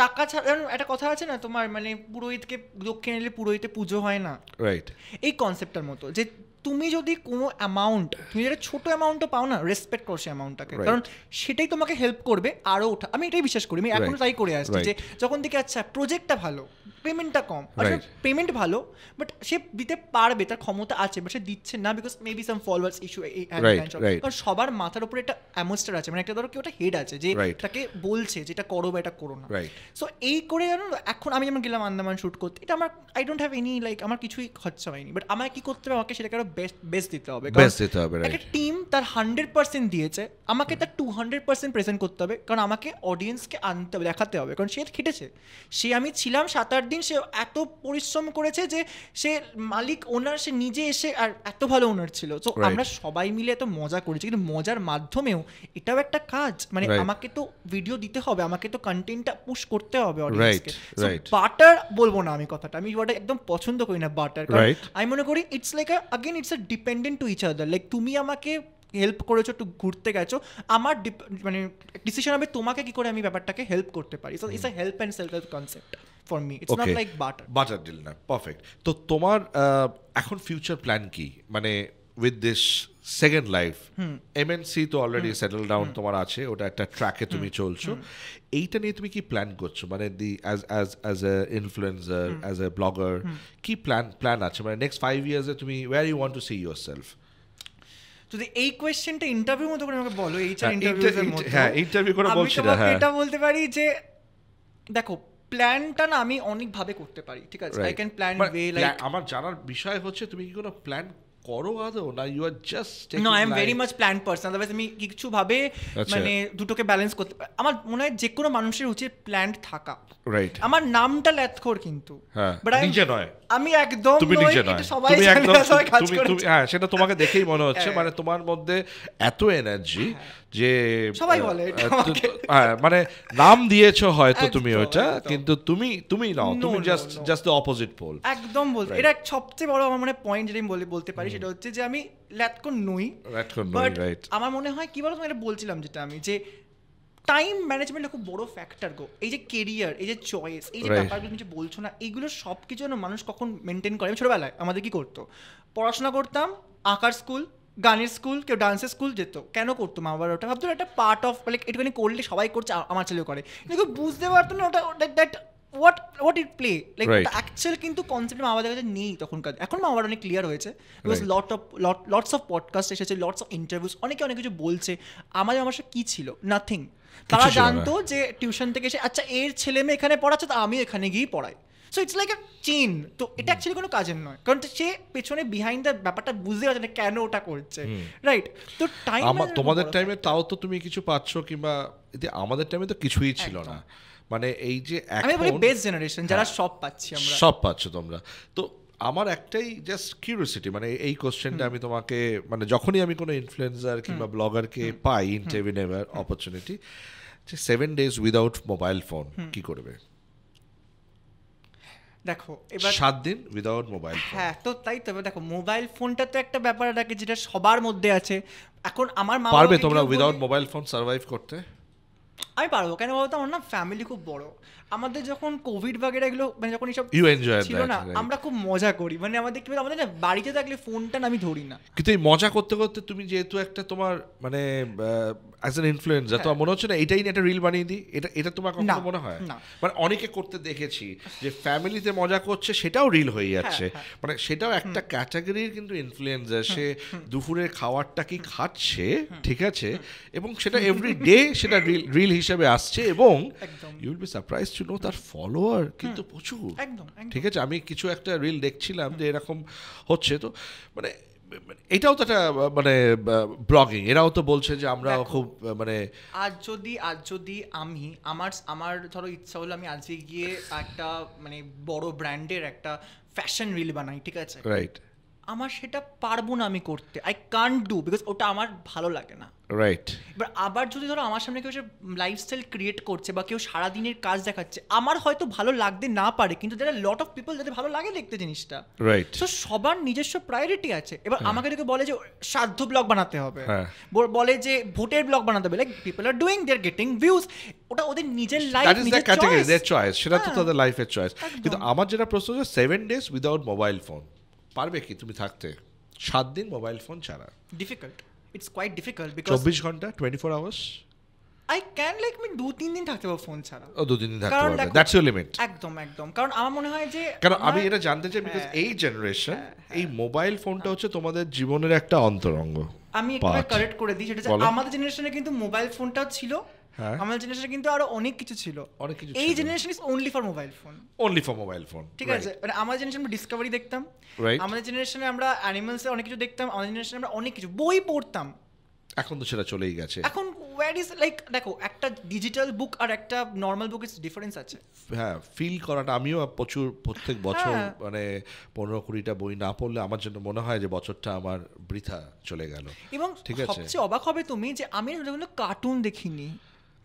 টাকা ছাড়া একটা কথা আছে না তোমার, মানে পুরোহিতকে দক্ষিণ এলে পুরোহিতে পুজো হয় না, রাইট? এই কনসেপ্টটার মতো, যে তুমি যদি কোনো অ্যামাউন্ট, তুমি যেটা ছোটো অ্যামাউন্টও পাও না, রেসপেক্ট করো সেই অ্যামাউন্টটাকে, কারণ সেটাই তোমাকে হেল্প করবে আরও ওঠা। আমি এটাই বিশ্বাস করি, আমি এখনো তাই করে আসছি, যে যখন দেখি আচ্ছা প্রজেক্টটা ভালো, পেমেন্টটা কম, পেমেন্ট ভালো, বাট সে দিতে পারবে, তার ক্ষমতা আছে, বাট সে দিচ্ছে না, because maybe some followers issue, কারণ সবার মাথার উপরে একটা অ্যামোস্টার আছে, মানে একটা ধরো কেউ একটা হেড আছে, যে তাকে বলছে যে এটা করো বা এটা করো না। সো এই করে জানো, এখন আমি যেমন গেলাম আন্দামান শুট করতে, এটা আমার I don't have any like, আমার কিছুই খরচা হয়নি, বাট আমাকে কি করতে হবে, আমাকে সেটাকে আরো বেস্ট দিতে হবে। একটা টিম তার 100% দিয়েছে, আমাকে তার 200% প্রেজেন্ট করতে হবে, কারণ আমাকে অডিয়েন্সকে আনতে হবে, দেখাতে হবে, কারণ সে খেটেছে, সে আমি ছিলাম 7-8 দিন, সে এত পরিশ্রম করেছে, যে সে মালিক ওনার, সে নিজে এসে, আর এত ভালো ওনার ছিল। তো আমরা সবাই মিলে এত মজা করেছি, কিন্তু মজার মাধ্যমেও এটাও একটা কাজ, মানে আমাকে তো ভিডিও দিতে হবে, আমাকে তো কন্টেন্টটা পুশ করতে হবে অডিয়েন্সকে। সো বাটার বলবো না আমি কথাটা, আমি ওটা একদম পছন্দ করি না বাটার, কারণ আমি মনে করি it's like again it's a dependent to each other, like তুমি আমাকে হেল্প করেছো, একটু ঘুরতে গেছো, আমার মানে ডিসিশন হবে তোমাকে কি করে আমি ব্যাপারটাকে হেল্প করতে পারি। So it's a help and self help concept for me, it's not like barter deal না। পারফেক্ট। তো তোমার এখন ফিউচার প্ল্যান কি, মানে with this second life? MNC তো অলরেডি সেটেল ডাউন তোমার আছে, ওটা একটা ট্র্যাকে তুমি চলছো, এইটা নিয়ে তুমি কি প্ল্যান করছো, মানে the as a influencer, as a blogger, কি প্ল্যান আছে, মানে নেক্সট 5 ইয়ার্সে তুমি where you want to see yourself? যদি এই কোয়েশ্চেনটা ইন্টারভিউর মতো করে আমাকে বলো, ইন্টারভিউ করে বলছি না, এটা বলতে পারি যে দেখো, প্ল্যানটা না আমি অনেকভাবে করতে পারি, ঠিক আছে, I can plan way, like আমার জানার বিষয় হচ্ছে তুমি কি কোনো প্ল্যান করো আদৌ, না you are just no, I am very much plan person, otherwise আমি কিছু ভাবে মানে দুটোকে ব্যালেন্স করতে পারি। আমার মনে হয় যে কোনো মানুষের উচিত প্ল্যান থাকা, রাইট? আমার নামটা ল্যাথখোর, কিন্তু বাট নিজে নয়, আমি একদম তুমি নিজে নয়, সবাই তুমি হ্যাঁ, সেটা তোমাকে দেখেই মনে হচ্ছে, মানে তোমার মধ্যে এত এনার্জি, যে সবাই বলে এটা আমাকে। মানে নাম দিয়েছো হয়তো তুমি একদম, ওটা, একদম। কিন্তু তুমি নাও, No, তুমি no, just no. Just the opposite pole. একদম বলতে এটা সবচেয়ে বড় আমার পয়েন্ট যেটা আমি বলতে পারি সেটা হচ্ছে যে আমি ল্যাটকো নই, বাট রাইট আমার মনে হয় কি বলো, তোমাকে এটা বলছিলাম যেটা আমি, যে টাইম ম্যানেজমেন্ট খুব বড় ফ্যাক্টর গো। এই যে কেরিয়ার, এই যে চয়েস, এই যে Right. ব্যাপারগুলো তুমি যে বলছো না, এইগুলো সব কিছু যেন মানুষ কখন মেনটেন করে। আমি ছোটবেলায় আমাদের কি করতো, পড়াশোনা করতাম, আঁকার স্কুল, গানের স্কুল, কেউ ডান্সের স্কুল যেত। কেন করতো মা বাবার? ওটা ভাবতো একটা পার্ট অফ, লাইক একটুখানি করলে সবাই করছে, আমার ছেলেও করে, কিন্তু বুঝতে পারতো না ওটা that what it play like. Right. Actual কিন্তু কনসেপ্ট মা বাবার কাছে নেই তখনকার। এখন মা বাবার অনেক ক্লিয়ার হয়েছে, বিকজ লটস অফ পডকাস্ট এসেছে, লটস অফ ইন্টারভিউস, অনেকে অনেক কিছু বলছে। আমাদের আমার কি ছিল, নাথিং। তারা ছিল না। জানতো যে টিউশন থেকে এসে আচ্ছা এর ছেলে মেয়ে এখানে পড়াচ্ছে, তো আমি এখানে গিয়েই পড়াই। So it's like a chain. তো এটা অ্যাকচুয়ালি কোনো কাজের নয়, কারণ সে পেছনে বিহাইন্ড দ্য ব্যাপারটা বুঝতে পারছে না কেন ওটা করছে, রাইট? তো টাইম তোমাদের টাইমে তাও তো তুমি কিছু পাচ্ছ, কিংবা আমাদের টাইমে তো কিছুই ছিল না। মানে এই যে আমি বলি এখন বেস্ট জেনারেশন যারা সব পাচ্ছি আমরা। সব পাচ্ছ তোমরা। তো আমার একটাই জাস্ট কিউরিওসিটি, মানে এই কোশ্চেনটা আমি তোমাকে, মানে যখনই আমি কোনো ইনফ্লুয়েন্সার কিংবা ব্লগারকে পাই ইন্টারভিউ নেওয়ার অপরচুনিটি, যে 7 days উইদাউট মোবাইল ফোন কি করবে? দেখো এবার 7 দিন উইদাউট মোবাইল ফোন। হ্যাঁ, তো তাই তো। এবার দেখো মোবাইল ফোনটা তো একটা ব্যাপার থাকে যেটা সবার মধ্যে আছে। এখন আমার মা পারবে বাবাকে তোমরা কেউ উইদাউট বলে- মোবাইল ফোন সার্ভাইভ করতে? আমি পারবো, কেন বলতো, আমার না ফ্যামিলি খুব বড়। আমাদের যখন কোভিড বাগেরা এগুলো মানে যখন এইসব You enjoy ছিল that, না, right? আমরা খুব মজা করি। মানে আমাদের কি বলে, আমাদের না বাড়িতে থাকলে ফোনটা না আমি ধরি না। কিন্তু এই মজা করতে করতে তুমি যেহেতু একটা তোমার মানে অ্যাজ অ্যান ইনফ্লুয়েন্সার, তোমার মনে হচ্ছে না এটাই একটা রিল বানিয়ে দিই? এটা তোমার কখনো না, মনে হয়? না। মানে অনেকে করতে দেখেছি যে ফ্যামিলিতে মজা করছে, সেটাও রিল হয়ে যাচ্ছে। মানে সেটাও একটা ক্যাটাগরির কিন্তু ইনফ্লুয়েন্সার। সে দুপুরের খাবারটা কি খাচ্ছে, ঠিক আছে, এবং সেটা এভরি ডে সেটা রিল হিসেবে আসছে, এবং একদম you will be surprise to know তার ফলোয়ার কিন্তু প্রচুর। একদম একদম। ঠিক আছে, আমি কিছু একটা রিল দেখছিলাম যে এরকম হচ্ছে। তো মানে এটাও তো একটা মানে ব্লগিং, এরাও তো বলছে যে আমরা খুব মানে আজ যদি আমি আমার ধরো ইচ্ছা হলো আমি আজকে গিয়ে একটা মানে বড় ব্র্যান্ডের একটা ফ্যাশন রিল বানাই, ঠিক আছে, রাইট আমার সেটা পারবো না আমি করতে। আই কান্ট ডু, বিকজ ওটা আমার ভালো লাগে না। রাইট। এবার আবার যদি ধরো আমার সামনে কেউ লাইফস্টাইল ক্রিয়েট করছে বা কেউ সারাদিনের কাজ দেখাচ্ছে, আমার হয়তো ভালো লাগতে না পারে, কিন্তু যারা লট অফ পিপল যাদের ভালো লাগে দেখতে জিনিসটা, রাইট। তো সবার নিজস্ব প্রায়োরিটি আছে। এবার আমাকে দেখে বলে যে সাধ্য ব্লগ বানাতে হবে, হ্যাঁ। বলে যে ভোটের ব্লগ বানাতে হবে, like people are doing, they are getting views. ওটা ওদের নিজের লাইফ, দ্যাট ইজ দ্য নিজের ক্যাটাগরি, চয়েস। দেয়ার চয়েস, সেটা তো হ্যাঁ। তাদের লাইফের চয়েস। একদম। কিন্তু আমার যেটা প্রশ্ন হচ্ছে 7 days উইদাউট মোবাইল ফোন, পারবে কি তুমি থাকতে 7 দিন মোবাইল ফোন ছাড়া? Difficult, it's quite difficult, because 24 ঘন্টা 24 আওয়ার্স? আই ক্যান লাইক আমি 2-3 দিন থাকতে পারবো ফোন ছাড়া। ও 2 দিন থাকতে কারণ পারবে, দেখো- দ্যাটস ইউর লিমিট। একদম একদম। কারণ আমার মনে হয় যে কারণ আমি আমরা- এটা জানতে চাই, বিকজ এই জেনারেশন এই মোবাইল ফোনটা হচ্ছে তোমাদের জীবনের একটা অন্তরঙ্গ। আমি একটু part। কারেক্ট করে দিই, সেটা বলো। আমাদের জেনারেশনে কিন্তু মোবাইল ফোনটাও ছিল, হ্যাঁ। আমাদের জেনারেশনে কিন্তু আরো অনেক কিছু ছিল। অনেক কিছু এই ছিল। Generation is only for mobile phone, only for mobile phone, ঠিক আছে। মানে আমাদের জেনারেশন আমরা ডিসকভারি দেখতাম, রাইট। আমাদের জেনারেশনে আমরা অ্যানিমালসের অনেক কিছু দেখতাম, আমাদের জেনারেশনে আমরা অনেক কিছু বই পড়তাম। এখন তো সেটা চলেই গেছে। এখন ওয়্যার ইজ লাইক, দেখো একটা ডিজিটাল বুক আর একটা নর্মাল বুক ইজ ডিফারেন্স আছে। হ্যাঁ, ফিল করাটা, আমিও প্রত্যেক বছর হ্যাঁ। মানে 15-20টা বই না পড়লে আমার জন্য মনে হয় যে বছরটা আমার বৃথা চলে গেল। এবং ঠিক আছে। সবচেয়ে অবাক হবে তুমি যে আমি যখন কার্টুন দেখিনি,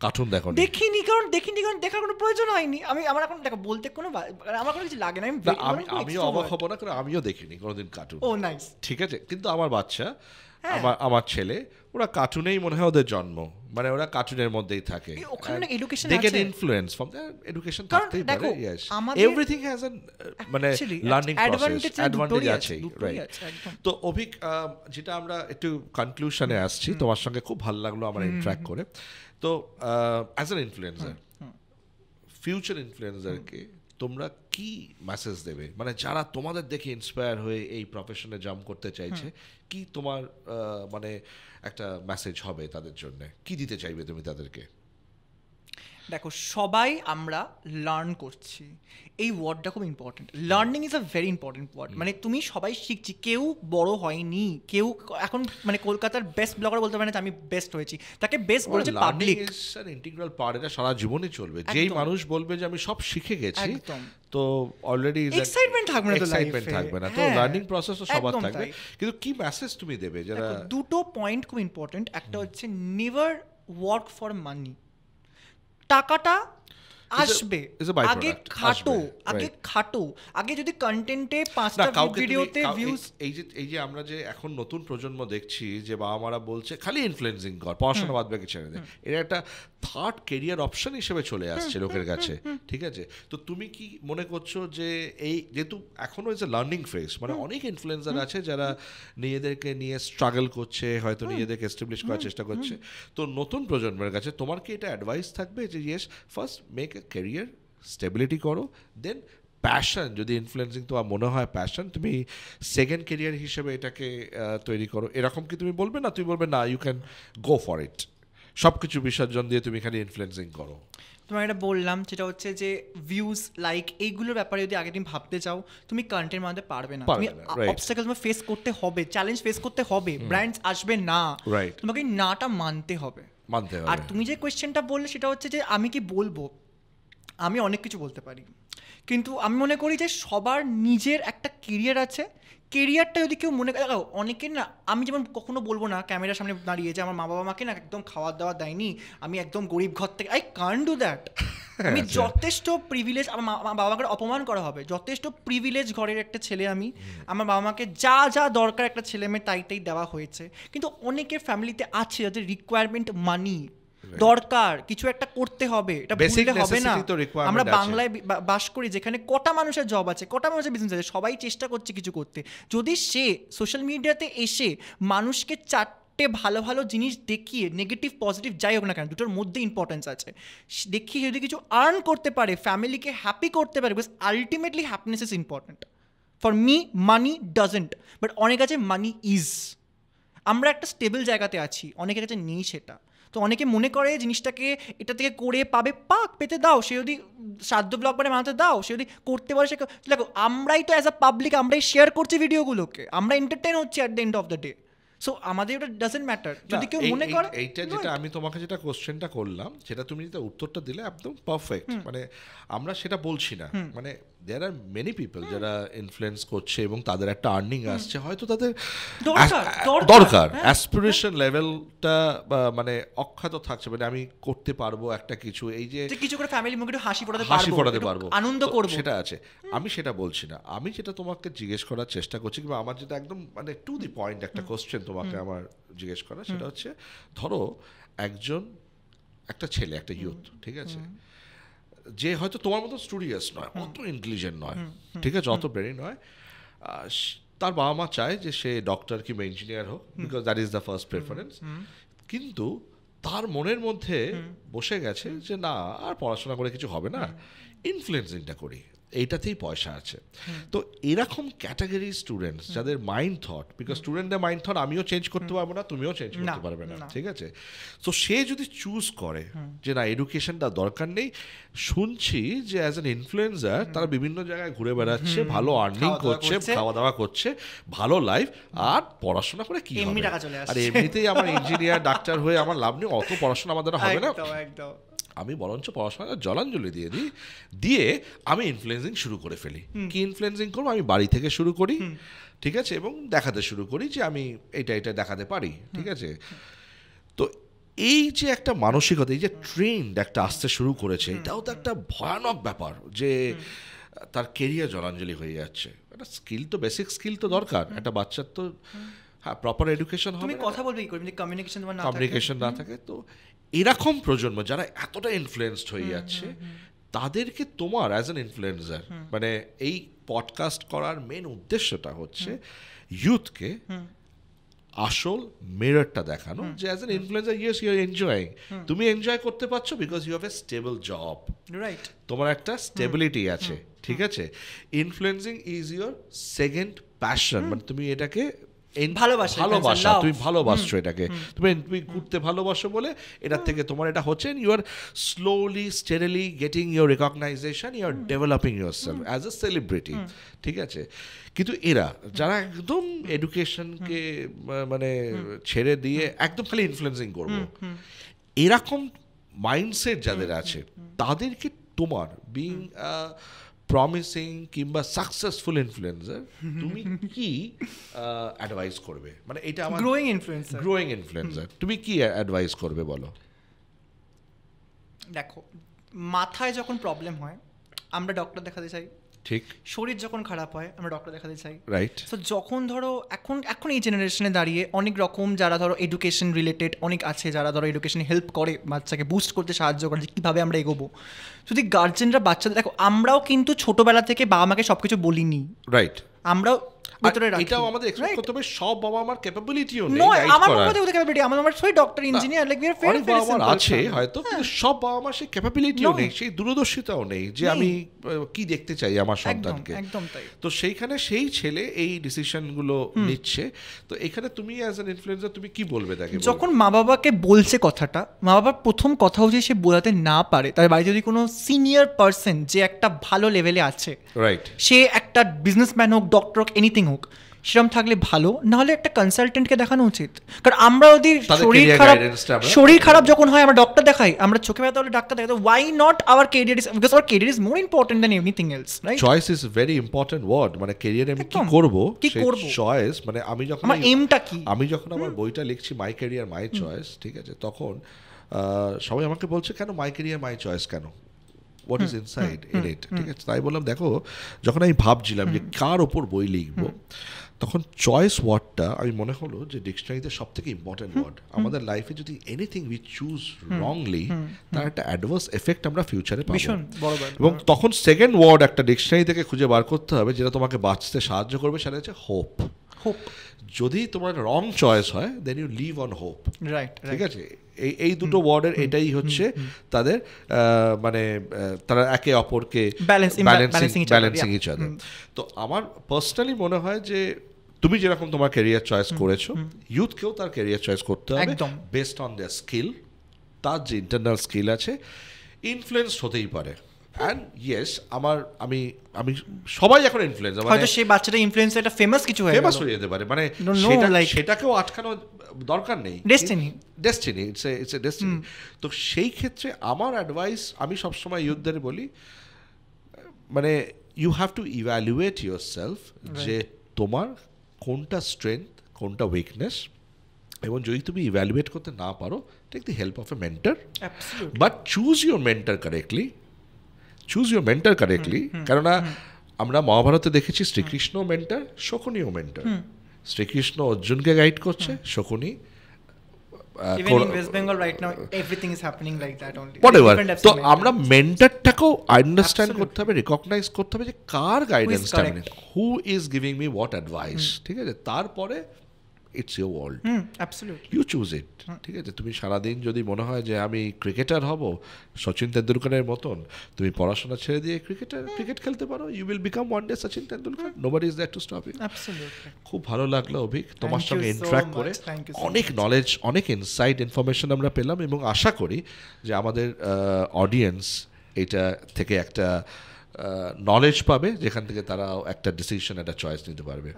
কার্টুন দেখো কারণ দেখার কোনো প্রয়োজন হয়নি। আমার এখন দেখো বলতে কোনো আমার কোনো কিছু লাগে না। আমিও অবাক হব না, কারণ আমিও দেখিনি কোনোদিন কার্টুন। ও নাইস। ঠিক আছে, কিন্তু আমার বাচ্চা, হ্যাঁ। আমার ছেলে, ওরা কার্টুনেই মনে হয় ওদের জন্ম, মানে ওরা কার্টুনের মধ্যেই থাকে। ওখানে না education they get আছে। influence from their education কারণ থাকতেই দেখো, পারে, yes, আমাদের- everything has an মানে Actually, learning process, advantage advantage দুটোই আছে, দুটোই right? আছে, একদম। তো অভিক, যেটা আমরা একটু কনক্লুশনে আসছি, তোমার সঙ্গে খুব ভালো লাগলো আমার ইন্টারঅ্যাক্ট করে। তো অ্যাজ অ্যান ইনফ্লুয়েন্সার, ফিউচার ইনফ্লুয়েন্সারকে তোমরা কি মেসেজ দেবে? মানে যারা তোমাদের দেখে ইন্সপায়ার হয়ে এই প্রফেশনে জাম্প করতে চাইছে, কি তোমার মানে একটা মেসেজ হবে তাদের জন্য? কি দিতে চাইবে তুমি তাদেরকে? দেখো সবাই আমরা লার্ন করছি, এই ওয়ার্ডটা খুব important. Learning is a very important word. মানে তুমি সবাই শিখছি, কেউ বড় হয়নি, কেউ এখন মানে কলকাতার বেস্ট ব্লগার বলতে পারে না আমি বেস্ট হয়েছি, তাকে বেস্ট বলেছে পাবলিক। ইন্টিগ্রাল পার্ট, এটা সারা জীবনই চলবে। যেই মানুষ বলবে যে আমি সব শিখে গেছি, তো অলরেডি এক্সাইটমেন্ট থাকবে না, এক্সাইটমেন্ট থাকবে না, তো লার্নিং প্রসেস তো সবার থাকবে। কিন্তু কি মেসেজ তুমি দেবে যারা? দুটো পয়েন্ট খুব ইম্পর্টেন্ট। একটা হচ্ছে নেভার ওয়ার্ক ফর মানি। টাকাটা আসবে, আগে খাটো, আগে যদি কন্টেন্টে 5টা ভিডিওতে ভিউজ। এই যে আমরা যে এখন নতুন প্রজন্ম দেখছি যে বাবা মারা বলছে খালি ইনফ্লুয়েন্সিং কর, পড়াশোনা বাদ বাকি ছেড়ে দে, এটা একটা থার্ড কেরিয়ার অপশন হিসেবে চলে আসছে লোকের কাছে, ঠিক আছে? তো তুমি কি মনে করছো যে এই যেহেতু এখনো ইজ এ লার্নিং ফেজ, মানে অনেক ইনফ্লুয়েন্সার আছে যারা নিজেদেরকে নিয়ে স্ট্রাগল করছে, হয়তো নিজেদেরকে এস্টাবলিশ করার চেষ্টা করছে, তো নতুন প্রজন্মের কাছে তোমার কি এটা অ্যাডভাইস থাকবে যে yes, first make a career, stability করো, দেন প্যাশন, যদি ইনফ্লুয়েন্সিং তোমার মনে হয় প্যাশন, তুমি সেকেন্ড কেরিয়ার হিসেবে এটাকে তৈরি করো, এরকম কি তুমি বলবে? না তুমি বলবে না you can go for it, সব কিছু বিসর্জন দিয়ে তুমি খালি ইনফ্লুয়েন্সিং করো? তোমার এটা বললাম, সেটা হচ্ছে যে ভিউজ, লাইক, এইগুলোর ব্যাপারে যদি আগে তুমি ভাবতে চাও, তুমি কন্টেন্ট বানাতে পারবে না। তুমি অবস্টাকেল তোমার ফেস করতে হবে, চ্যালেঞ্জ ফেস করতে হবে, ব্র্যান্ডস আসবে না, তোমাকে নাটা মানতে হবে। আর তুমি যে কোয়েশ্চেনটা বললে সেটা হচ্ছে যে আমি কি বলবো, আমি অনেক কিছু বলতে পারি, কিন্তু আমি মনে করি যে সবার নিজের একটা কেরিয়ার আছে। কেরিয়ারটা যদি কেউ মনে করে, অনেকের না, আমি যেমন কখনো বলবো না ক্যামেরার সামনে দাঁড়িয়ে যে আমার মা বাবা আমাকে না একদম খাওয়া দাওয়া দেয়নি, আমি একদম গরিব ঘর থেকে, আই কান্ট ডু দ্যাট। আমি যথেষ্ট প্রিভিলেজ, আমার বাবা মাকে অপমান করা হবে, যথেষ্ট প্রিভিলেজ ঘরের একটা ছেলে আমি, আমার বাবা মাকে যা যা দরকার একটা ছেলে মেয়ে তাই দেওয়া হয়েছে। কিন্তু অনেকের ফ্যামিলিতে আছে যাদের রিকোয়ারমেন্ট মানি, দরকার, কিছু একটা করতে হবে, এটা বলতে হবে না। আমরা বাংলায় বাস করি যেখানে কটা মানুষের জব আছে, কটা মানুষের বিজনেস আছে, সবাই চেষ্টা করছে কিছু করতে। যদি সে সোশ্যাল মিডিয়াতে এসে মানুষকে ভালো ভালো জিনিস দেখিয়ে, নেগেটিভ পজিটিভ যাই হোক না কেন, দুটোর মধ্যে ইম্পর্টেন্স আছে, দেখিয়ে যদি কিছু আর্ন করতে পারে, ফ্যামিলিকে হ্যাপি করতে পারে, because ultimately happiness is important. For me money doesn't, but অনেক কাছে মানি ইজ। আমরা একটা স্টেবল জায়গাতে আছি, অনেকের কাছে নেই সেটা। তো অনেকে মনে করে জিনিসটাকে এটা থেকে করে পেতে দাও, সে যদি শ্রাদ্ধ ব্লগ করে বানাতে দাও, সে যদি করতে পারে, সে দেখো আমরাই তো অ্যাজ আ পাবলিক আমরাই শেয়ার করছি ভিডিওগুলোকে, আমরা এন্টারটেইন হচ্ছি at the end of the day. So আমাদের ওটা ডাজন্ট ম্যাটার। যদি কেউ মনে করে এইটা, যেটা আমি তোমাকে যেটা কোশ্চেনটা করলাম, সেটা তুমি যেটা উত্তরটা দিলে একদম পারফেক্ট। মানে আমরা সেটা বলছি না, মানে দেয়ার আর মেনি পিপল যারা ইনফ্লুয়েন্স করছে এবং তাদের একটা আর্নিং আসছে, হয়তো তাদের দরকার অ্যাসপিরেশন লেভেলটা মানে অক্ষত থাকছে, মানে আমি করতে পারবো একটা কিছু, এই যে কিছু করে ফ্যামিলি মুখে হাসি ফোটাতে পারবো, আনন্দ করবো, সেটা আছে। আমি সেটা বলছি না, আমি যেটা তোমাকে জিজ্ঞেস করার চেষ্টা করছি, কিংবা আমার যেটা একদম মানে টু দি পয়েন্ট একটা কোশ্চেন তোমাকে আমার জিজ্ঞেস করা, সেটা হচ্ছে ধরো একটা ছেলে, একটা ইউথ, ঠিক আছে, যে হয়তো তোমার মতো স্টুডিয়াস নয়, অত ইন্টেলিজেন্ট নয়, ঠিক আছে, অত ব্রেনি নয়, তার বাবা মা চায় যে সে ডক্টর কিংবা ইঞ্জিনিয়ার হোক, because that is the first preference, কিন্তু তার মনের মধ্যে বসে গেছে যে না, আর পড়াশোনা করে কিছু হবে না, ইনফ্লুয়েন্সিংটা করি, এইটাতেই পয়সা আছে। তো এরকম ক্যাটাগরি স্টুডেন্টস যাদের মাইন্ড থট, বিকজ স্টুডেন্টদের মাইন্ড থট আমিও চেঞ্জ করতে পারবো না, তুমিও চেঞ্জ করতে পারবে না, ঠিক আছে, তো সে যদি চুজ করে যে না এডুকেশনটা দরকার নেই, শুনছি যে অ্যাজ অ্যান ইনফ্লুয়েন্সার তারা বিভিন্ন জায়গায় ঘুরে বেড়াচ্ছে, ভালো আর্নিং করছে, খাওয়া দাওয়া করছে, ভালো লাইফ, আর পড়াশোনা করে কি হবে, আর এমনিতেই আমার ইঞ্জিনিয়ার ডাক্তার হয়ে আমার লাভ নেই, অত পড়াশোনা আমাদের হবে না, আমি বরঞ্চ পড়াশোনাটা জলাঞ্জলি দিয়ে আমি ইনফ্লুয়েন্সিং শুরু করে ফেলি। কি ইনফ্লুয়েন্সিং করবো? আমি বাড়ি থেকে শুরু করি, ঠিক আছে, এবং দেখাতে শুরু করি যে আমি এটা দেখাতে পারি, ঠিক আছে। তো এই যে একটা মানসিকতা, এই যে ট্রেন্ড একটা আসতে শুরু করেছে, এটাও তো একটা ভয়ানক ব্যাপার যে তার কেরিয়ার জলাঞ্জলি হয়ে যাচ্ছে। একটা স্কিল তো, বেসিক স্কিল তো দরকার একটা বাচ্চার, তো হ্যাঁ প্রপার এডুকেশন হবে, তুমি কথা বলবে কি করে, কমিউনিকেশন না থাকে। তো এরকম প্রজন্ম যারা এতটা ইনফ্লুয়েন্সড হয়ে যাচ্ছে, তাদেরকে তোমার অ্যাজ অ্যান ইনফ্লুয়েন্সার, মানে এই পডকাস্ট করার মেন উদ্দেশ্যটা হচ্ছে ইউথকে আসল মিররটা দেখানো, যে as an influencer yes you are enjoying, তুমি এনজয় করতে পারছো because you have a stable job, right, তোমার একটা স্টেবিলিটি আছে, ঠিক আছে। Influencing is your second passion, মানে তুমি এটাকে ভালোবাসা, ভালোবাসা, love. তুমি ভালোবাসছো এটাকে, তুমি ঘুরতে ভালোবাসো বলে এটার থেকে তোমার এটা হচ্ছে, you are slowly steadily getting your recognition, you are developing yourself as a celebrity, ঠিক আছে। কিন্তু এরা যারা একদম এডুকেশনকে মানে ছেড়ে দিয়ে একদম খালি ইনফ্লুয়েন্সিং করবো, এরকম মাইন্ডসেট যাদের আছে তাদেরকে তোমার বিং প্রমিসিং কিংবা সাকসেসফুল ইনফ্লুয়েন্সার তুমি কি অ্যাডভাইস করবে? মানে এটা আমার গ্রোয়িং ইনফ্লুয়েন্সার তুমি কি অ্যাডভাইস করবে বলো? দেখো, মাথায় যখন প্রবলেম হয় আমরা ডক্টর দেখাতে চাই, ঠিক। শরীর যখন খারাপ হয় আমরা ডক্টর দেখাতে চাই, রাইট। তো যখন ধরো এখন এই জেনারেশনে দাঁড়িয়ে অনেক রকম যারা ধরো এডুকেশন রিলেটেড অনেক আছে, যারা ধরো এডুকেশনে হেল্প করে, বাচ্চাকে বুস্ট করতে সাহায্য করে যে কীভাবে আমরা এগোবো। যদি গার্জেনরা বাচ্চাদের, দেখো আমরাও কিন্তু ছোটোবেলা থেকে বাবা মাকে সব কিছু বলিনি, রাইট, আমরাও ভিতরে রাখি, এটাও আমাদের এক্সপেক্ট করতে হবে। সব বাবা মার ক্যাপাবিলিটিও নেই নয়, গাইড আমার করার। মধ্যে ওদের ক্যাপাবিলিটি, আমার সবাই doctor engineer, like we are অনেক বাবা মার আছে হয়তো, কিন্তু সব বাবা মার সেই ক্যাপাবিলিটিও নেই, সেই দূরদর্শিতাও নেই যে আমি কি দেখতে চাই আমার সন্তানকে। একদম তাই। তো সেইখানে সেই ছেলে এই ডিসিশনগুলো নিচ্ছে। তো এখানে তুমি অ্যাজ অ্যান ইনফ্লুয়েন্সার তুমি কি বলবে তাকে? যখন মা বাবাকে বলছে কথাটা, মা বাবার প্রথম কথা হচ্ছে সে বোঝাতে না পারে, তার বাড়িতে যদি কোনো সিনিয়র পার্সন যে একটা ভালো লেভেলে আছে, রাইট, সে একটা বিজনেসম্যান হোক, ডক্টর হোক, এনিথিং হোক, সেরকম থাকলে ভালো, নাহলে একটা কনসালটেন্টকে দেখানো উচিত। কারণ আমরা যদি শরীর খারাপ যখন হয় আমরা ডক্টর দেখাই, আমরা চোখে ব্যথা হলে ডাক্তার দেখাই, why not our career is, because our career is more important than anything else, right? Choice is very important word. মানে ক্যারিয়ারে আমি কি করব, চয়েস, মানে আমি যখন আমার এমটা কি, আমি যখন আমার বইটা লিখছি মাই ক্যারিয়ার মাই চয়েস, ঠিক আছে, তখন সবাই আমাকে বলছে কেন মাই ক্যারিয়ার মাই চয়েস কেন, what is inside in it, ঠিক আছে। তাই বললাম দেখো, যখন আমি ভাবছিলাম যে কার ওপর বই লিখবো, তখন চয়েস ওয়ার্ডটা আমি মনে হলো যে ডিকশনারিতে সব থেকে ইম্পর্টেন্ট ওয়ার্ড। আমাদের লাইফে যদি এনিথিং উই চুজ রংলি, তার একটা অ্যাডভার্স এফেক্ট আমরা ফিউচারে পাবো। এবং তখন সেকেন্ড ওয়ার্ড একটা ডিকশনারি থেকে খুঁজে বার করতে হবে যেটা তোমাকে বাঁচতে সাহায্য করবে, সেটা হচ্ছে হোপ। হোপ যদি তোমার রং চয়েস হয়, then you live on hope, right, ঠিক আছে। এই দুটো ওয়ার্ডের এটাই হচ্ছে তাদের মানে তারা একে অপরকে ব্যালেন্সিং ইচ আদার। তো আমার পার্সোনালি মনে হয় যে তুমি যেরকম তোমার ক্যারিয়ার চয়েস করেছো, ইউথকেও তার ক্যারিয়ার চয়েস করতে হবে বেসড অন দেয়ার স্কিল। তার যে ইন্টারনাল স্কিল আছে, ইনফ্লুয়েন্স হতেই পারে। অ্যান্ড ইয়েস, আমি সবাই এখন ইনফ্লুয়েন্সার, হয়তো সেই বাচ্চাটা ইনফ্লুয়েন্সার একটা ফেমাস কিছু হয়ে যেতে পারে, মানে সেটাকেও আটকানো দরকার নেই, ডেস্টিনি, ইটস এ ডেস্টিনি। তো সেই ক্ষেত্রে আমার অ্যাডভাইস, আমি সবসময় ইউথদের বলি, মানে you have to evaluate yourself, যে তোমার কোনটা স্ট্রেংথ কোনটা উইকনেস, এবং যদি তুমি ইভ্যালুয়েট করতে না পারো, take the help of a mentor, but choose your mentor correctly. কেননা আমরা মহাভারতে দেখেছি শ্রীকৃষ্ণ মেন্টর, শকুনিও মেন্টর। শ্রীকৃষ্ণ অর্জুনকে গাইড করছে, শকুনি তো আমরা মেন্টরটাকেও আন্ডারস্ট্যান্ড করতে হবে, রিকগনাইজ করতে হবে যে কার গাইডেন্সটা, মানে who is giving me what advice, ঠিক আছে। তারপরে it's your world, you choose it, ঠিক আছে। তুমি সারাদিন যদি মনে হয় যে আমি ক্রিকেটার হব সচিন তেন্ডুলকারের মতন, তুমি পড়াশোনা ছেড়ে দিয়ে ক্রিকেট খেলতে পারো, you will become one day Sachin Tendulkar, nobody is there to stop you. খুব ভালো লাগলো অভিক তোমার সঙ্গে ইন্টারাক্ট করে, অনেক নলেজ, অনেক ইনসাইট ইনফরমেশন আমরা পেলাম, এবং আশা করি যে আমাদের অডিয়েন্স এটা থেকে একটা নলেজ পাবে, যেখান থেকে তারা একটা ডিসিশন, একটা চয়েস নিতে পারবে।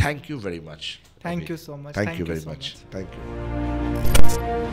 Thank you very much. Thank you so much. Thank you very much. Thank you.